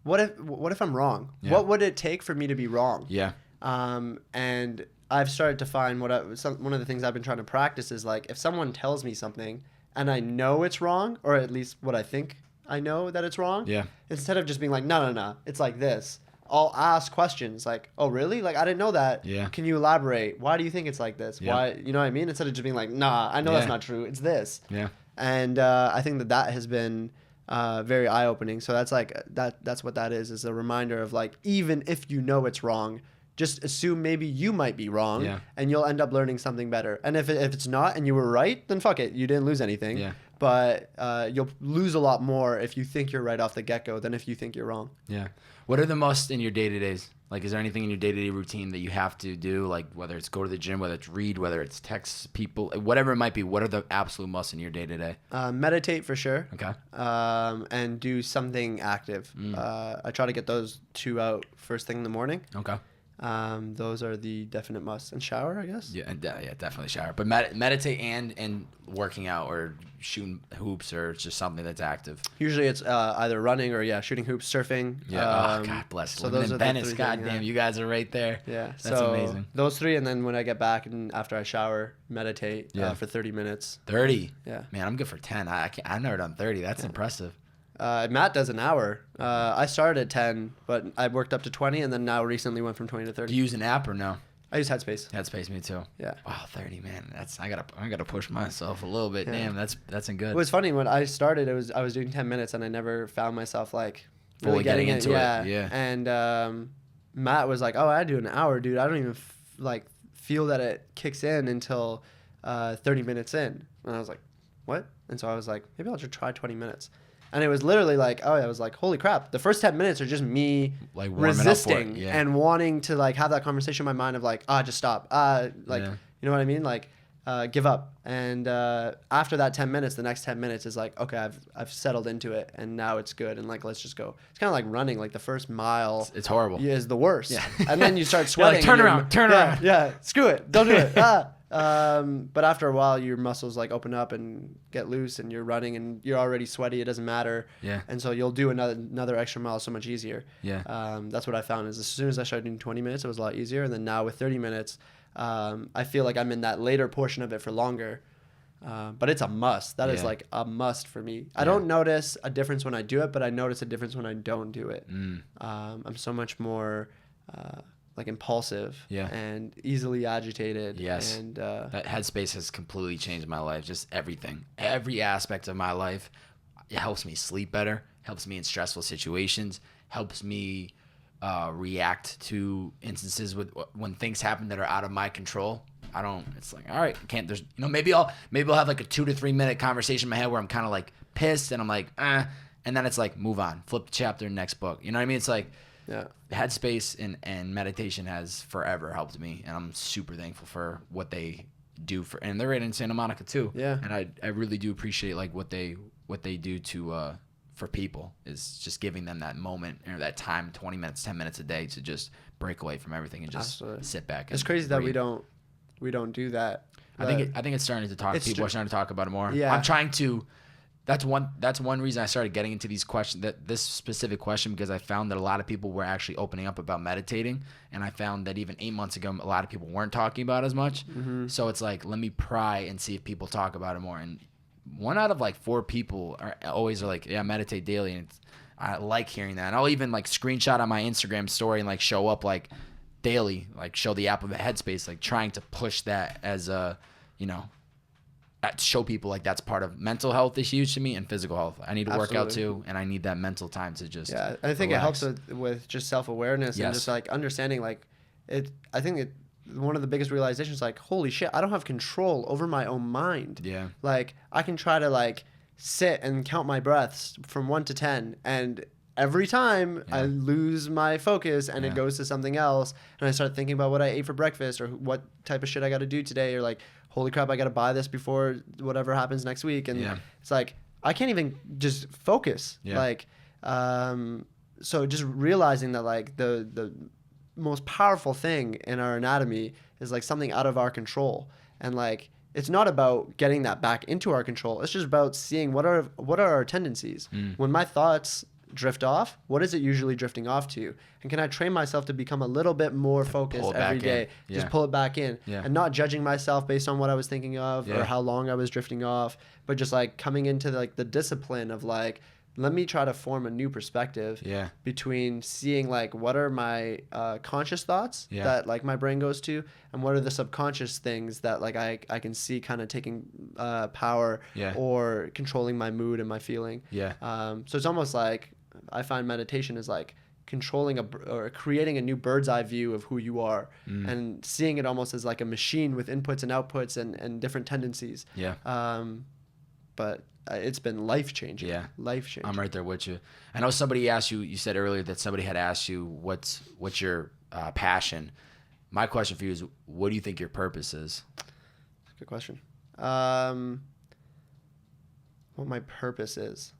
what if I'm wrong? Yeah. What would it take for me to be wrong? Yeah. And I've started to find one of the things I've been trying to practice is like if someone tells me something and I know it's wrong, or at least what I think I know that it's wrong. Yeah. Instead of just being like, no, it's like this. I'll ask questions like, oh really? Like I didn't know that. Yeah. Can you elaborate? Why do you think it's like this? Yeah. Why? You know what I mean? Instead of just being like, nah, I know that's not true. It's this. Yeah. And I think that has been very eye-opening. So that's like that's what that is a reminder of like, even if you know it's wrong, just assume maybe you might be wrong, and you'll end up learning something better. And if it's not and you were right, then fuck it, you didn't lose anything. Yeah. But you'll lose a lot more if you think you're right off the get-go than if you think you're wrong. Yeah. What are the most in your day-to-days? Like, is there anything in your day-to-day routine that you have to do? Like, whether it's go to the gym, whether it's read, whether it's text people, whatever it might be. What are the absolute musts in your day-to-day? Meditate for sure. Okay. And do something active. I try to get those 2 out first thing in the morning. Okay. Those are the definite musts. And shower, I guess. Yeah, definitely shower. But meditate and working out or shooting hoops or just something that's active. Usually it's either running or shooting hoops, surfing. Yeah. God bless. So those are Venice. Goddamn, you guys are right there. Yeah. That's amazing. Those 3, and then when I get back and after I shower, meditate for 30 minutes. 30. Yeah. Man, I'm good for 10. I've never done 30. That's impressive. Matt does an hour. I started at 10, but I worked up to 20, and then now recently went from 20 to 30. Do you use an app or no? I use Headspace. Headspace, me too. Yeah. Wow, 30, man. I gotta push myself a little bit. Yeah. Damn, that's good. It was funny when I started. I was doing 10 minutes, and I never found myself like fully getting into it. Yeah. And Matt was like, "Oh, I do an hour, dude. I don't even feel that it kicks in until 30 minutes in." And I was like, "What?" And so I was like, "Maybe I'll just try 20 minutes." And it was literally like, I was like, holy crap. The first 10 minutes are just me like resisting and wanting to like have that conversation in my mind of like, just stop. You know what I mean? Like, give up. And after that 10 minutes, the next 10 minutes is like, okay, I've settled into it and now it's good. And like, let's just go. It's kind of like running, like the first mile. It's horrible. Is the worst. Yeah. And then you start sweating. Like, turn around. Yeah. Screw it. Don't do it. But after a while, your muscles like open up and get loose, and you're running, and you're already sweaty. It doesn't matter. Yeah. And so you'll do another extra mile so much easier. Yeah. That's what I found is as soon as I started doing 20 minutes, it was a lot easier. And then now with 30 minutes, I feel like I'm in that later portion of it for longer. But it's a must. That is like a must for me. I don't notice a difference when I do it, but I notice a difference when I don't do it. I'm so much more like impulsive and easily agitated. Yes. And that Headspace has completely changed my life. Just everything. Every aspect of my life. It helps me sleep better, helps me in stressful situations, helps me react to instances when things happen that are out of my control. It's like, all right, maybe I'll have like a 2 to 3 minute conversation in my head where I'm kind of like pissed and I'm like, and then it's like, move on, flip the chapter, next book. You know what I mean? It's like, Headspace and meditation has forever helped me, and I'm super thankful for what they do and they're right in Santa Monica too. Yeah. And I really do appreciate like what they do to for people is just giving them that moment or that time, 20 minutes, 10 minutes a day to just break away from everything and just sit back. It's crazy that we don't do that. I think it's starting to talk. People are starting to talk about it more. Yeah. I'm trying to. That's one reason I started getting into these questions, this specific question, because I found that a lot of people were actually opening up about meditating, and I found that even 8 months ago, a lot of people weren't talking about it as much. Mm-hmm. So it's like, let me pry and see if people talk about it more. And 1 out of like 4 people are like, yeah, meditate daily, and I like hearing that. And I'll even like screenshot on my Instagram story and like show up like daily, like show the app of a Headspace, like trying to push that as a, show people like that's part of mental health is huge to me, and physical health. I need to work out too, and I need that mental time to just I think relax. it helps with just self-awareness and just like understanding like it. I think one of the biggest realizations like, holy shit, I don't have control over my own mind. Yeah. Like I can try to like sit and count my breaths from 1 to 10, and every time I lose my focus and it goes to something else, and I start thinking about what I ate for breakfast or what type of shit I got to do today, or like, holy crap, I got to buy this before whatever happens next week. And Yeah. it's like, I can't even just focus. Yeah. Like, so just realizing that like the most powerful thing in our anatomy is like something out of our control. And like, it's not about getting that back into our control. It's just about seeing what are our tendencies. When my thoughts drift off, what is it usually drifting off to? And can I train myself to become a little bit more focused every day? Just pull it back in and not judging myself based on what I was thinking of or how long I was drifting off, but just like coming into like the discipline of like, let me try to form a new perspective between seeing like what are my conscious thoughts that like my brain goes to, and what are the subconscious things that like I can see kind of taking power or controlling my mood and my feeling. So it's almost like I find meditation is like controlling or creating a new bird's eye view of who you are and seeing it almost as like a machine with inputs and outputs and different tendencies. But it's been life-changing. Life-changing. I'm right there with you. I know somebody asked you, you said earlier that somebody had asked you what's your passion. My question for you is, what do you think your purpose is? Good question. What my purpose is?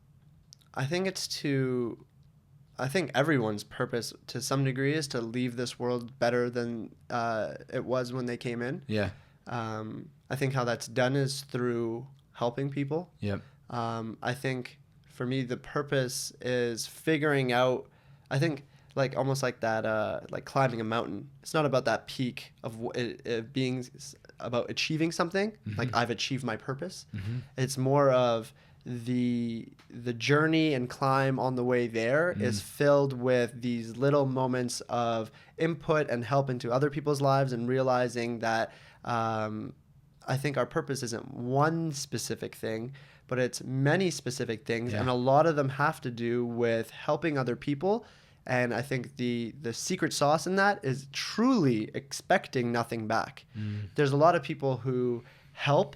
I think everyone's purpose to some degree is to leave this world better than it was when they came in. I think how that's done is through helping people. I think for me, the purpose is figuring out, I think like almost like that, like climbing a mountain. It's not about that peak of it being about achieving something. Like I've achieved my purpose. It's more of the journey and climb on the way there is filled with these little moments of input and help into other people's lives, and realizing that I think our purpose isn't one specific thing, but it's many specific things, and a lot of them have to do with helping other people. And I think the secret sauce in that is truly expecting nothing back. There's a lot of people who help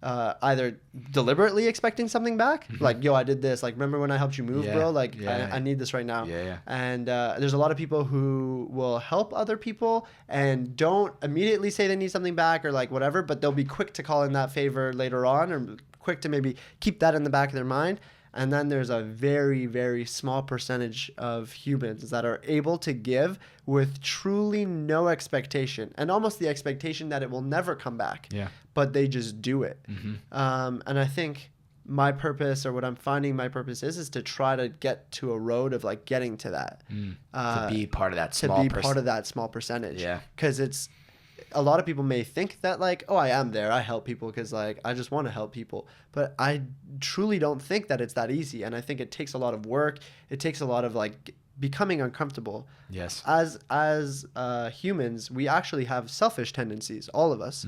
either deliberately expecting something back, like, yo, I did this, like, remember when I helped you move, bro? Like, I need this right now. And there's a lot of people who will help other people and don't immediately say they need something back or like whatever, but they'll be quick to call in that favor later on, or quick to maybe keep that in the back of their mind. And then there's a very, very small percentage of humans that are able to give with truly no expectation, and almost the expectation that it will never come back. But they just do it. And I think my purpose, or what I'm finding my purpose is to try to get to a road of like getting to that. To be part of that small percentage. Because it's, a lot of people may think that like, oh, I am there, I help people because like I just want to help people, but I truly don't think that it's that easy. And I think it takes a lot of work. It takes a lot of like becoming uncomfortable. As humans, we actually have selfish tendencies, all of us.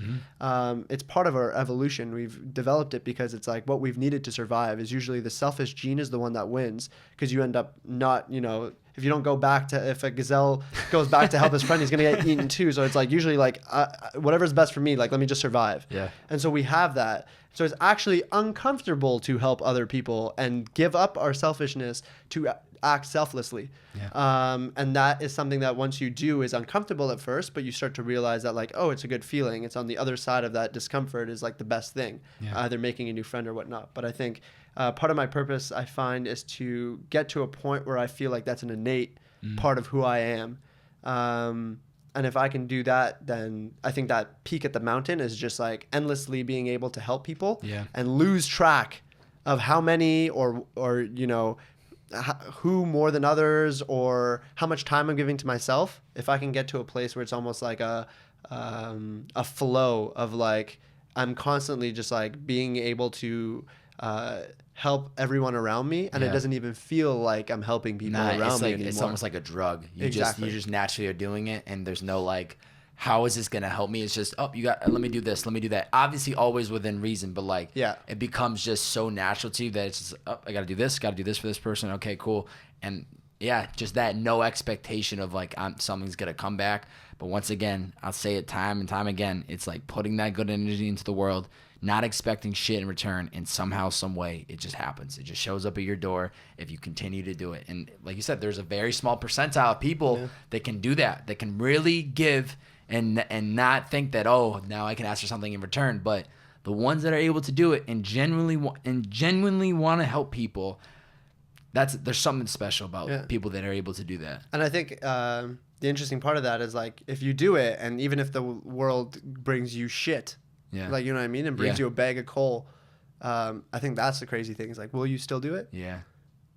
It's part of our evolution. We've developed it because it's like what we've needed to survive is usually the selfish gene is the one that wins, because you end up not, if you don't go back to, if a gazelle goes back to help his friend, he's going to get eaten too. So it's like usually like whatever's best for me, like let me just survive. And so we have that. So it's actually uncomfortable to help other people and give up our selfishness to act selflessly. And that is something that once you do is uncomfortable at first, but you start to realize that like, oh, it's a good feeling. It's on the other side of that discomfort is like the best thing, either making a new friend or whatnot. But I think part of my purpose I find is to get to a point where I feel like that's an innate part of who I am. And if I can do that, then I think that peak at the mountain is just like endlessly being able to help people and lose track of how many or who more than others, or how much time I'm giving to myself. If I can get to a place where it's almost like a flow of like, I'm constantly just like being able to help everyone around me, and it doesn't even feel like I'm helping people around me anymore. It's almost like a drug. You just naturally are doing it, and there's no like, how is this gonna help me? It's just, let me do this, let me do that. Obviously, always within reason, but like, it becomes just so natural to you that it's just, I gotta do this for this person. Okay, cool. And just that no expectation of like, something's gonna come back. But once again, I'll say it time and time again, it's like putting that good energy into the world, not expecting shit in return, and somehow, some way, it just happens. It just shows up at your door if you continue to do it. And like you said, there's a very small percentile of people that can do that can really give and not think that, oh, now I can ask for something in return. But the ones that are able to do it and genuinely want to help people, there's something special about people that are able to do that. And I think the interesting part of that is like, if you do it, and even if the world brings you shit, like, you know what I mean, and brings you a bag of coal, I think that's the crazy thing. Is like, will you still do it? Yeah.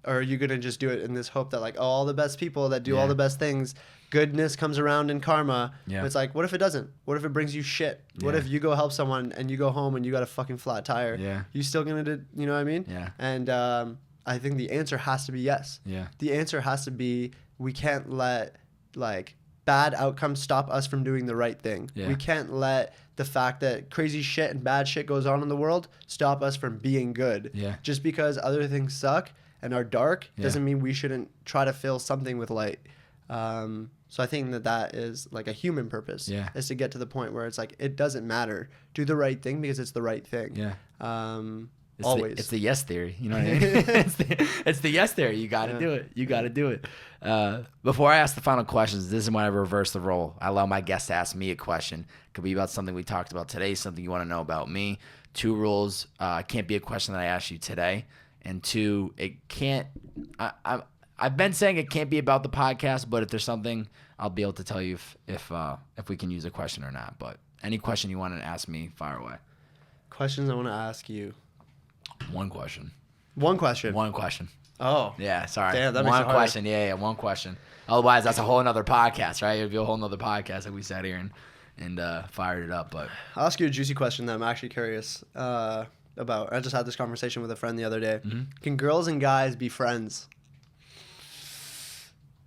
Or are you gonna just do it in this hope that like, oh, all the best people that do all the best things, goodness comes around in karma? Yeah. But it's like, what if it doesn't? What if it brings you shit? What if you go help someone and you go home and you got a fucking flat tire? Yeah. You still gonna do? You know what I mean? Yeah. And I think the answer has to be yes. Yeah. The answer has to be, we can't let like bad outcomes stop us from doing the right thing. Yeah. We can't let the fact that crazy shit and bad shit goes on in the world stop us from being good. Yeah. Just because other things suck and are dark doesn't mean we shouldn't try to fill something with light. So I think that is like a human purpose. Yeah. Is to get to the point where it's like, it doesn't matter. Do the right thing because it's the right thing. Yeah. Always. It's the yes theory. You know what I mean? it's the yes theory. You got to do it. You got to do it. Before I ask the final questions, this is when I reverse the role. I allow my guests to ask me a question. It could be about something we talked about today, something you want to know about me. 2 rules. It can't be a question that I asked you today. And 2, it can't. I've been saying it can't be about the podcast, but if there's something, I'll be able to tell you if we can use a question or not. But any question you want to ask me, fire away. Questions I want to ask you. One question. One question. One question. Oh. Yeah, sorry. Damn, that makes it one harder. question. Yeah, one question. Otherwise, that's a whole nother podcast, right? It'd be a whole nother podcast if we sat here and fired it up. But I'll ask you a juicy question that I'm actually curious about. I just had this conversation with a friend the other day. Mm-hmm. Can girls and guys be friends?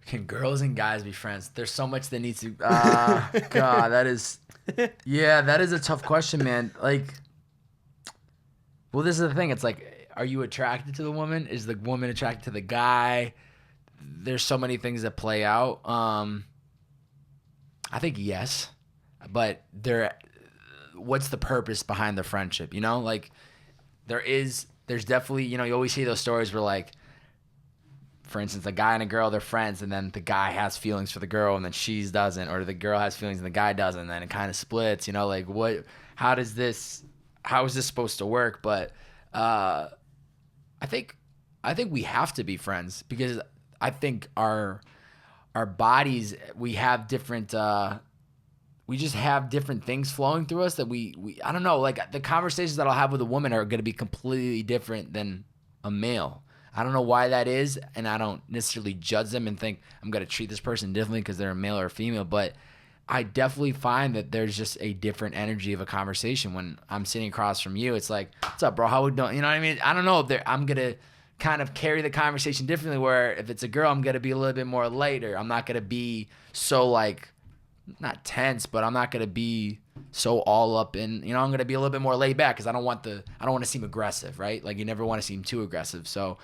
Can girls and guys be friends? There's so much that needs to. God, that is a tough question, man. Like, well, this is the thing. It's like, are you attracted to the woman? Is the woman attracted to the guy? There's so many things that play out. I think yes, but what's the purpose behind the friendship? You know, like there's definitely, you know, you always see those stories where, like, for instance, a guy and a girl, they're friends, and then the guy has feelings for the girl and then she doesn't, or the girl has feelings and the guy doesn't, and then it kind of splits, you know, like how is this supposed to work? But I think we have to be friends, because I think our bodies, we have different we just have different things flowing through us that we I don't know, like the conversations that I'll have with a woman are going to be completely different than a male. I don't know why that is, and I don't necessarily judge them and think I'm going to treat this person differently because they're a male or a female, but I definitely find that there's just a different energy of a conversation when I'm sitting across from you. It's like, what's up, bro? How we doing? You know what I mean? I don't know if I'm going to kind of carry the conversation differently, where if it's a girl, I'm going to be a little bit more lighter. I'm not going to be so, like, not tense, but I'm not going to be so all up in, you know, I'm going to be a little bit more laid back because I don't want to seem aggressive, right? Like, you never want to seem too aggressive. So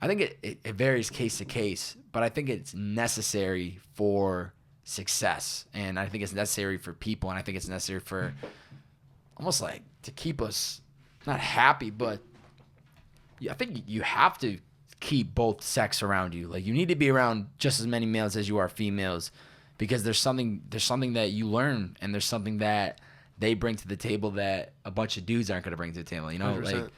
I think it varies case to case, but I think it's necessary for success, and I think it's necessary for people, and I think it's necessary for almost like to keep us not happy, but I think you have to keep both sex around you. Like, you need to be around just as many males as you are females, because there's something that you learn, and there's something that they bring to the table that a bunch of dudes aren't going to bring to the table, you know? 100%. Like,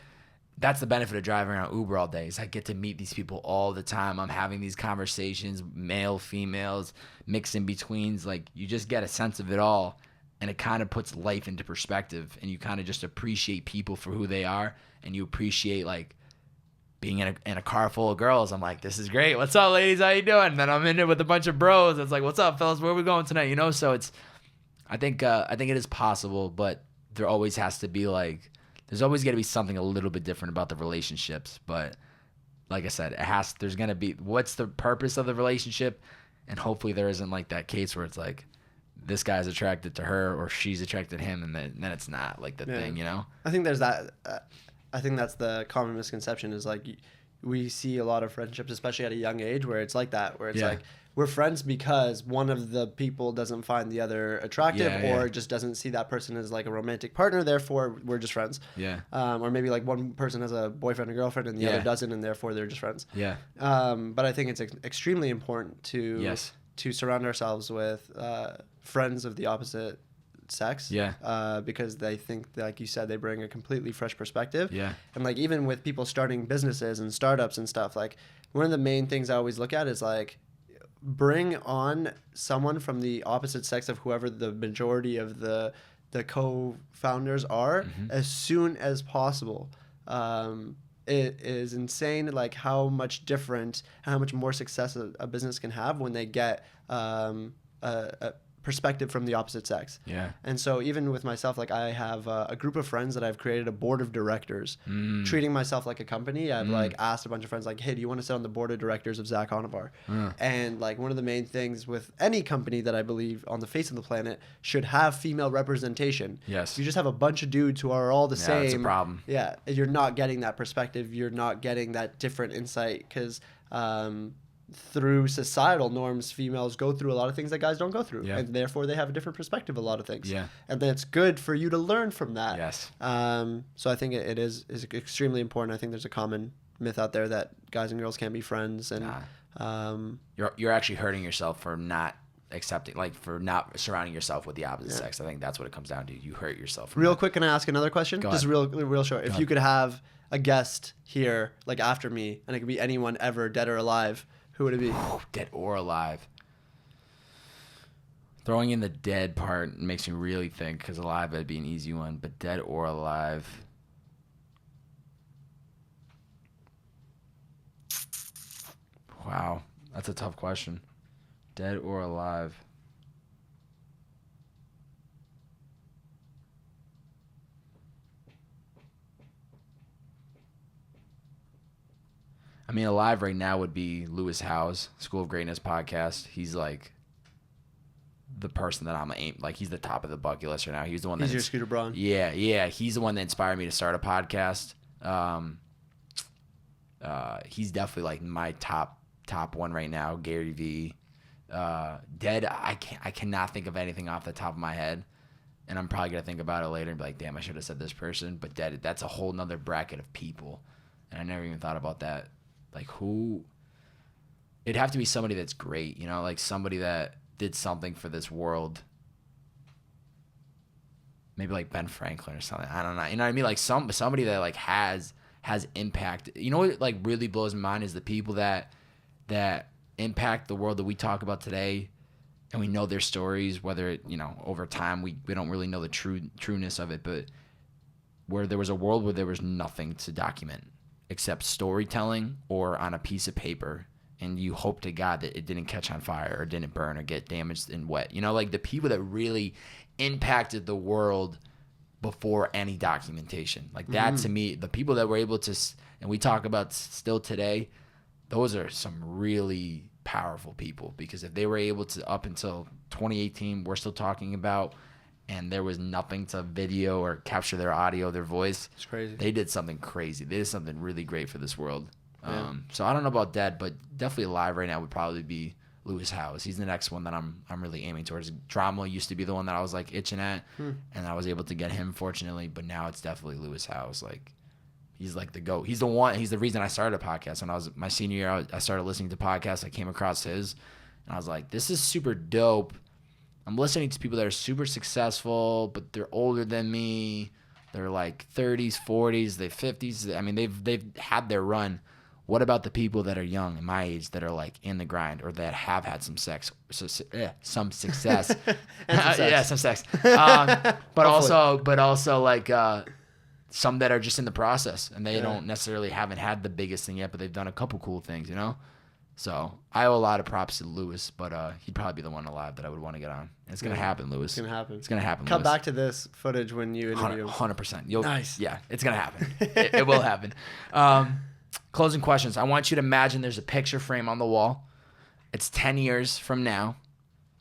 that's the benefit of driving around Uber all day, is I get to meet these people all the time. I'm having these conversations, male, females, mix in betweens. Like, you just get a sense of it all, and it kind of puts life into perspective, and you kind of just appreciate people for who they are, and you appreciate, like, being in a car full of girls. I'm like, this is great. What's up, ladies? How you doing? And then I'm in it with a bunch of bros. It's like, what's up, fellas? Where are we going tonight? You know? So I think it is possible, but there always has to be, like, there's always got to be something a little bit different about the relationships. But like I said, there's going to be, what's the purpose of the relationship? And hopefully there isn't, like, that case where it's like, this guy's attracted to her or she's attracted to him, and then it's not, like, the thing, you know? I think there's that. I think that's the common misconception, is like, we see a lot of friendships, especially at a young age, where it's like that, where it's like, we're friends because one of the people doesn't find the other attractive, or just doesn't see that person as, like, a romantic partner, therefore we're just friends. Yeah. Or maybe, like, one person has a boyfriend or girlfriend and the other doesn't, and therefore they're just friends. Yeah. But I think it's extremely important to to surround ourselves with friends of the opposite sex. Yeah. Because they think, like you said, they bring a completely fresh perspective. Yeah. And like even with people starting businesses and startups and stuff, like one of the main things I always look at is like bring on someone from the opposite sex of whoever the majority of the co-founders are as soon as possible. It is insane, like how much more success a business can have when they get a perspective from the opposite sex. Yeah. And so even with myself, like I have a group of friends that I've created a board of directors, treating myself like a company. I've like asked a bunch of friends like, hey, do you want to sit on the board of directors of Zack Honarvar? And like one of the main things with any company that I believe on the face of the planet should have female representation. Yes. You just have a bunch of dudes who are all the same. That's a problem. Yeah. You're not getting that perspective. You're not getting that different insight because through societal norms, females go through a lot of things that guys don't go through, and therefore they have a different perspective of a lot of things. Yeah. And then it's good for you to learn from that. Yes. So I think it is extremely important. I think there's a common myth out there that guys and girls can't be friends, and you're actually hurting yourself for not accepting, like for not surrounding yourself with the opposite sex. I think that's what it comes down to. You hurt yourself. Real quick, can I ask another question? Go Just ahead. real short. If you could have a guest here, like after me, and it could be anyone ever, dead or alive, who would it be? Dead or alive. Throwing in the dead part makes me really think, because alive would be an easy one, but dead or alive. Wow, that's a tough question. Dead or alive. I mean, alive right now would be Lewis Howes, School of Greatness podcast. He's like the person that I'm like, he's the top of the bucket list right now. He's the one He's your Scooter Braun. Yeah. He's the one that inspired me to start a podcast. He's definitely like my top one right now. Gary Vee. Dead, I cannot think of anything off the top of my head. And I'm probably gonna think about it later and be like, damn, I should have said this person. But dead, that's a whole nother bracket of people. And I never even thought about that. Like who? It'd have to be somebody that's great, you know, like somebody that did something for this world. Maybe like Ben Franklin or something. I don't know. You know what I mean? Like somebody that like has impact. You know what like really blows my mind is the people that impact the world that we talk about today, and we know their stories. Whether it, you know, over time we don't really know the trueness of it, but where there was a world where there was nothing to document except storytelling or on a piece of paper, and you hope to God that it didn't catch on fire or didn't burn or get damaged and wet. You know, like the people that really impacted the world before any documentation. Like that to me, the people that were able to, and we talk about still today, those are some really powerful people, because if they were able to, up until 2018, we're still talking about, and there was nothing to video or capture their audio, their voice. It's crazy. They did something crazy. They did something really great for this world. Yeah. So I don't know about dead, but definitely alive right now would probably be Lewis Howes. He's the next one that I'm really aiming towards. Drama used to be the one that I was like itching at, and I was able to get him, fortunately. But now it's definitely Lewis Howes. Like he's like the GOAT. He's the one. He's the reason I started a podcast. When I was my senior year, I started listening to podcasts. I came across his, and I was like, this is super dope. I'm listening to people that are super successful, but they're older than me. They're like 30s, 40s, they're 50s. I mean, they've had their run. What about the people that are young and my age that are like in the grind, or that have had some success? Some sex. Yeah, some sex. But also like some that are just in the process, and they don't necessarily haven't had the biggest thing yet, but they've done a couple cool things, you know? So I owe a lot of props to Lewis, but he'd probably be the one alive that I would want to get on. And it's gonna happen, Lewis. It's gonna happen. It's gonna happen. Come Lewis. back to this footage when you interview him. 100%. Nice. Yeah, it's gonna happen. It will happen. Closing questions. I want you to imagine there's a picture frame on the wall. It's 10 years from now.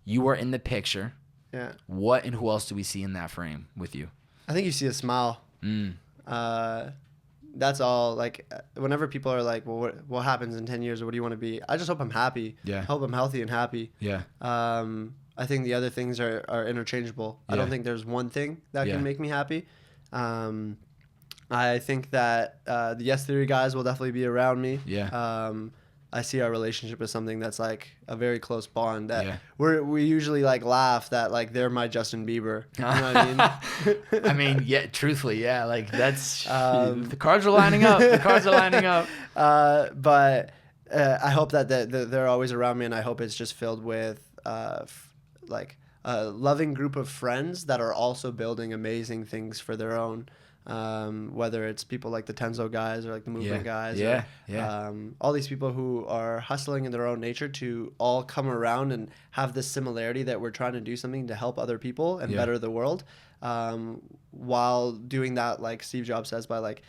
You are in the picture. Yeah. What and who else do we see in that frame with you? I think you see a smile. That's all. Like, whenever people are like, well, what happens in 10 years, or what do you want to be? I just hope I'm happy. Yeah. I hope I'm healthy and happy. Yeah. I think the other things are interchangeable. Yeah. I don't think there's one thing that Yeah. can make me happy. I think that the Yes Theory guys will definitely be around me. Yeah. I see our relationship as something that's like a very close bond that Yeah. we usually like laugh that like they're my Justin Bieber. You know what I mean? I mean, yeah, truthfully, yeah, like that's the cards are lining up. The cards are lining up. But I hope that they're always around me, and I hope it's just filled with like a loving group of friends that are also building amazing things for their own. Whether it's people like the Tenzo guys or like the movement guys, or, all these people who are hustling in their own nature to all come around and have this similarity that we're trying to do something to help other people and better the world, while doing that, like Steve Jobs says, by like,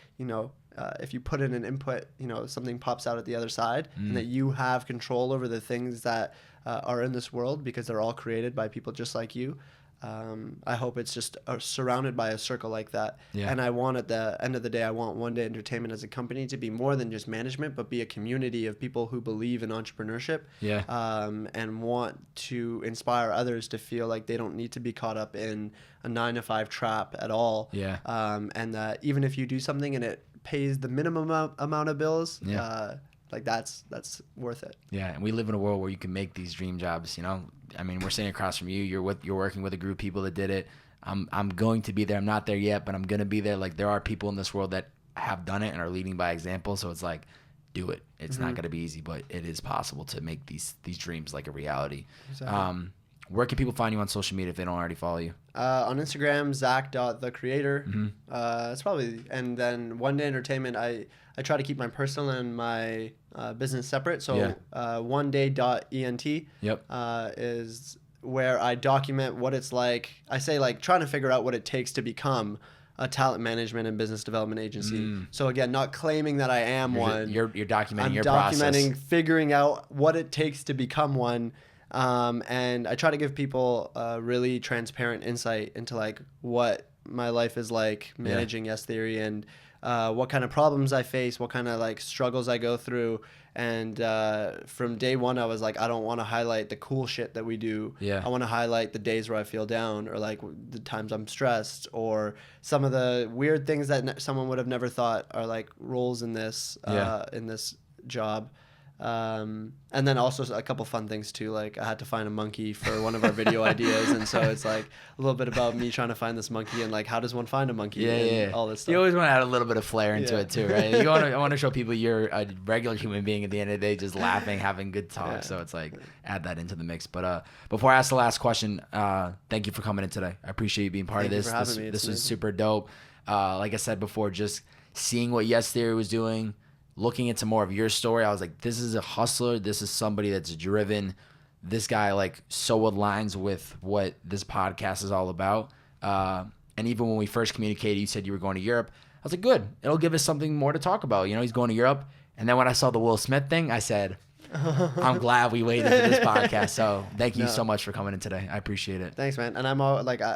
if you put in an input, something pops out at the other side, and that you have control over the things that are in this world because they're all created by people just like you. I hope it's just surrounded by a circle like that. Yeah. And I want, at the end of the day, I want One Day Entertainment as a company to be more than just management, but be a community of people who believe in entrepreneurship. Yeah. And want to inspire others to feel like they don't need to be caught up in a 9-to-5 trap at all. Yeah. And that even if you do something and it pays the minimum amount of bills, like that's worth it. Yeah, and we live in a world where you can make these dream jobs. I mean, we're sitting across from you. You're working with a group of people that did it. I'm going to be there. I'm not there yet, but I'm gonna be there. Like, there are people in this world that have done it and are leading by example. So it's like, do it. It's not gonna be easy, but it is possible to make these dreams like a reality. Exactly. Where can people find you on social media if they don't already follow you? On Instagram, Zack.thecreator. It's probably, and then One Day Entertainment, I try to keep my personal and my business separate. So oneday.ent is where I document what it's like. I say, like, trying to figure out what it takes to become a talent management and business development agency. So again, not claiming that I am one. You're documenting your process. I'm documenting, figuring out what it takes to become one. And I try to give people a really transparent insight into like what my life is like managing Yes Theory, and what kind of problems I face, what kind of like struggles I go through. And from day one, I was like, I don't want to highlight the cool shit that we do. I want to highlight the days where I feel down, or like the times I'm stressed, or some of the weird things that someone would have never thought are like roles in this job. And then also a couple fun things too, like I had to find a monkey for one of our video ideas, and so it's like a little bit about me trying to find this monkey and like how does one find a monkey, and all this stuff. You always want to add a little bit of flair into it too, right? I want to show people you're a regular human being at the end of the day, just laughing, having good talk. So it's like add that into the mix. But before I ask the last question, thank you for coming in today. I appreciate you being part of this. This was super dope. Like I said before, just seeing what Yes Theory was doing, looking into more of your story, I was like, this is a hustler. This is somebody that's driven. This guy like so aligns with what this podcast is all about. And even when we first communicated, you said you were going to Europe. I was like, good. It'll give us something more to talk about. He's going to Europe. And then when I saw the Will Smith thing, I said, I'm glad we waited for this podcast. So thank you so much for coming in today. I appreciate it. Thanks, man. And I'm all like, I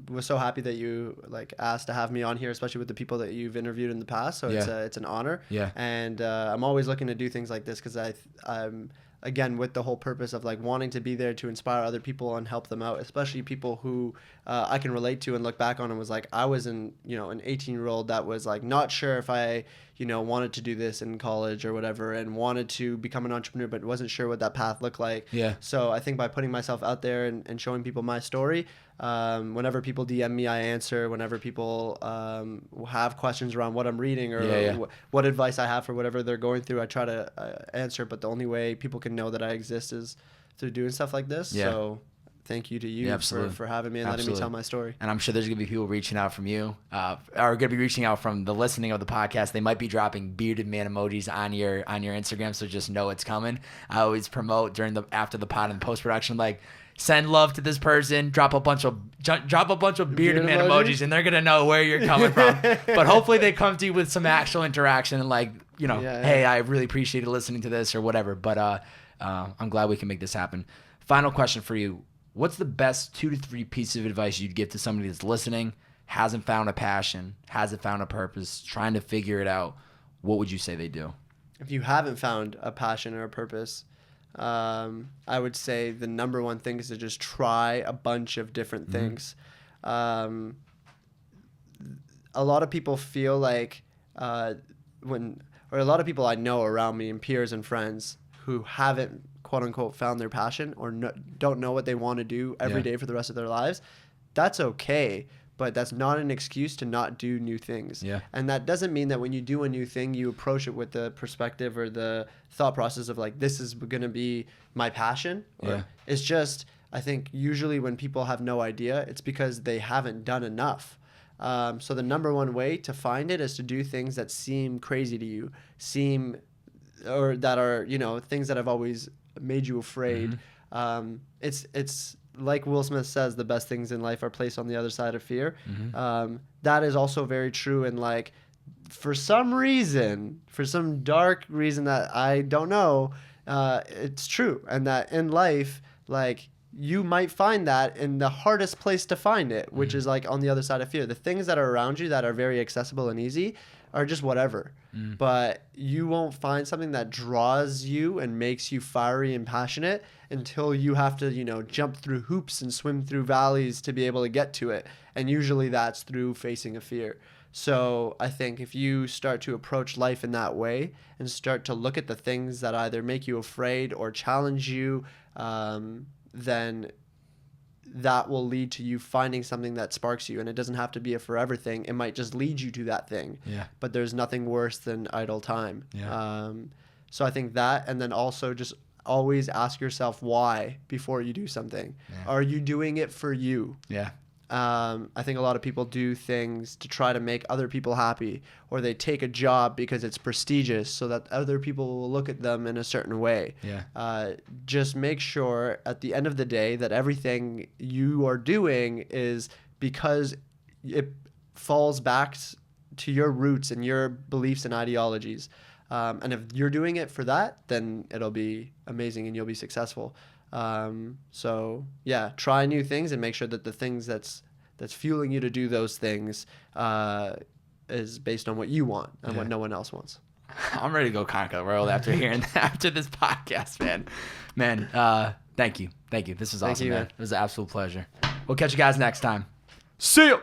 was so happy that you like asked to have me on here, especially with the people that you've interviewed in the past. So it's an honor. Yeah. And I'm always looking to do things like this because I'm again with the whole purpose of like wanting to be there to inspire other people and help them out, especially people who I can relate to and look back on and was like, I was an 18-year-old that was like not sure if I wanted to do this in college or whatever, and wanted to become an entrepreneur but wasn't sure what that path looked like. So I think by putting myself out there and showing people my story, whenever people DM me, I answer. Whenever people have questions around what I'm reading or what advice I have for whatever they're going through, I try to answer. But the only way people can know that I exist is through doing stuff like this. So thank you to you for having me and letting me tell my story. And I'm sure there's going to be people reaching out from you, or going to be reaching out from the listening of the podcast. They might be dropping bearded man emojis on your Instagram, so just know it's coming. I always promote after the pod and post-production, like, send love to this person, drop a bunch of bearded man emojis, and they're going to know where you're coming from. But hopefully they come to you with some actual interaction and like, hey, I really appreciated listening to this or whatever. But I'm glad we can make this happen. Final question for you. What's the best 2 to 3 pieces of advice you'd give to somebody that's listening, hasn't found a passion, hasn't found a purpose, trying to figure it out? What would you say they do? If you haven't found a passion or a purpose, I would say the number one thing is to just try a bunch of different things. A lot of people feel like a lot of people I know around me and peers and friends who haven't quote unquote found their passion or don't know what they want to do every day for the rest of their lives. That's okay. But that's not an excuse to not do new things. Yeah. And that doesn't mean that when you do a new thing, you approach it with the perspective or the thought process of like, this is going to be my passion. It's just, I think usually when people have no idea, it's because they haven't done enough. So the number one way to find it is to do things that seem crazy to you, or that are, things that have always made you afraid. It's like Will Smith says, the best things in life are placed on the other side of fear. That is also very true. And like, for some dark reason that I don't know, it's true. And that in life, like, you might find that in the hardest place to find it, which is like on the other side of fear. The things that are around you that are very accessible and easy are just whatever. But you won't find something that draws you and makes you fiery and passionate until you have to, jump through hoops and swim through valleys to be able to get to it. And usually that's through facing a fear. So I think if you start to approach life in that way and start to look at the things that either make you afraid or challenge you, then that will lead to you finding something that sparks you. And it doesn't have to be a forever thing. It might just lead you to that thing. But there's nothing worse than idle time. So I think that, and then also just always ask yourself why before you do something. Are you doing it for you? I think a lot of people do things to try to make other people happy, or they take a job because it's prestigious so that other people will look at them in a certain way. Just make sure at the end of the day that everything you are doing is because it falls back to your roots and your beliefs and ideologies. And if you're doing it for that, then it'll be amazing and you'll be successful. So yeah, try new things and make sure that the things that's fueling you to do those things is based on what you want and what no one else wants. I'm ready to go conquer the world after this podcast, man. Thank you. This was awesome, man. It was an absolute pleasure. We'll catch you guys next time. See you.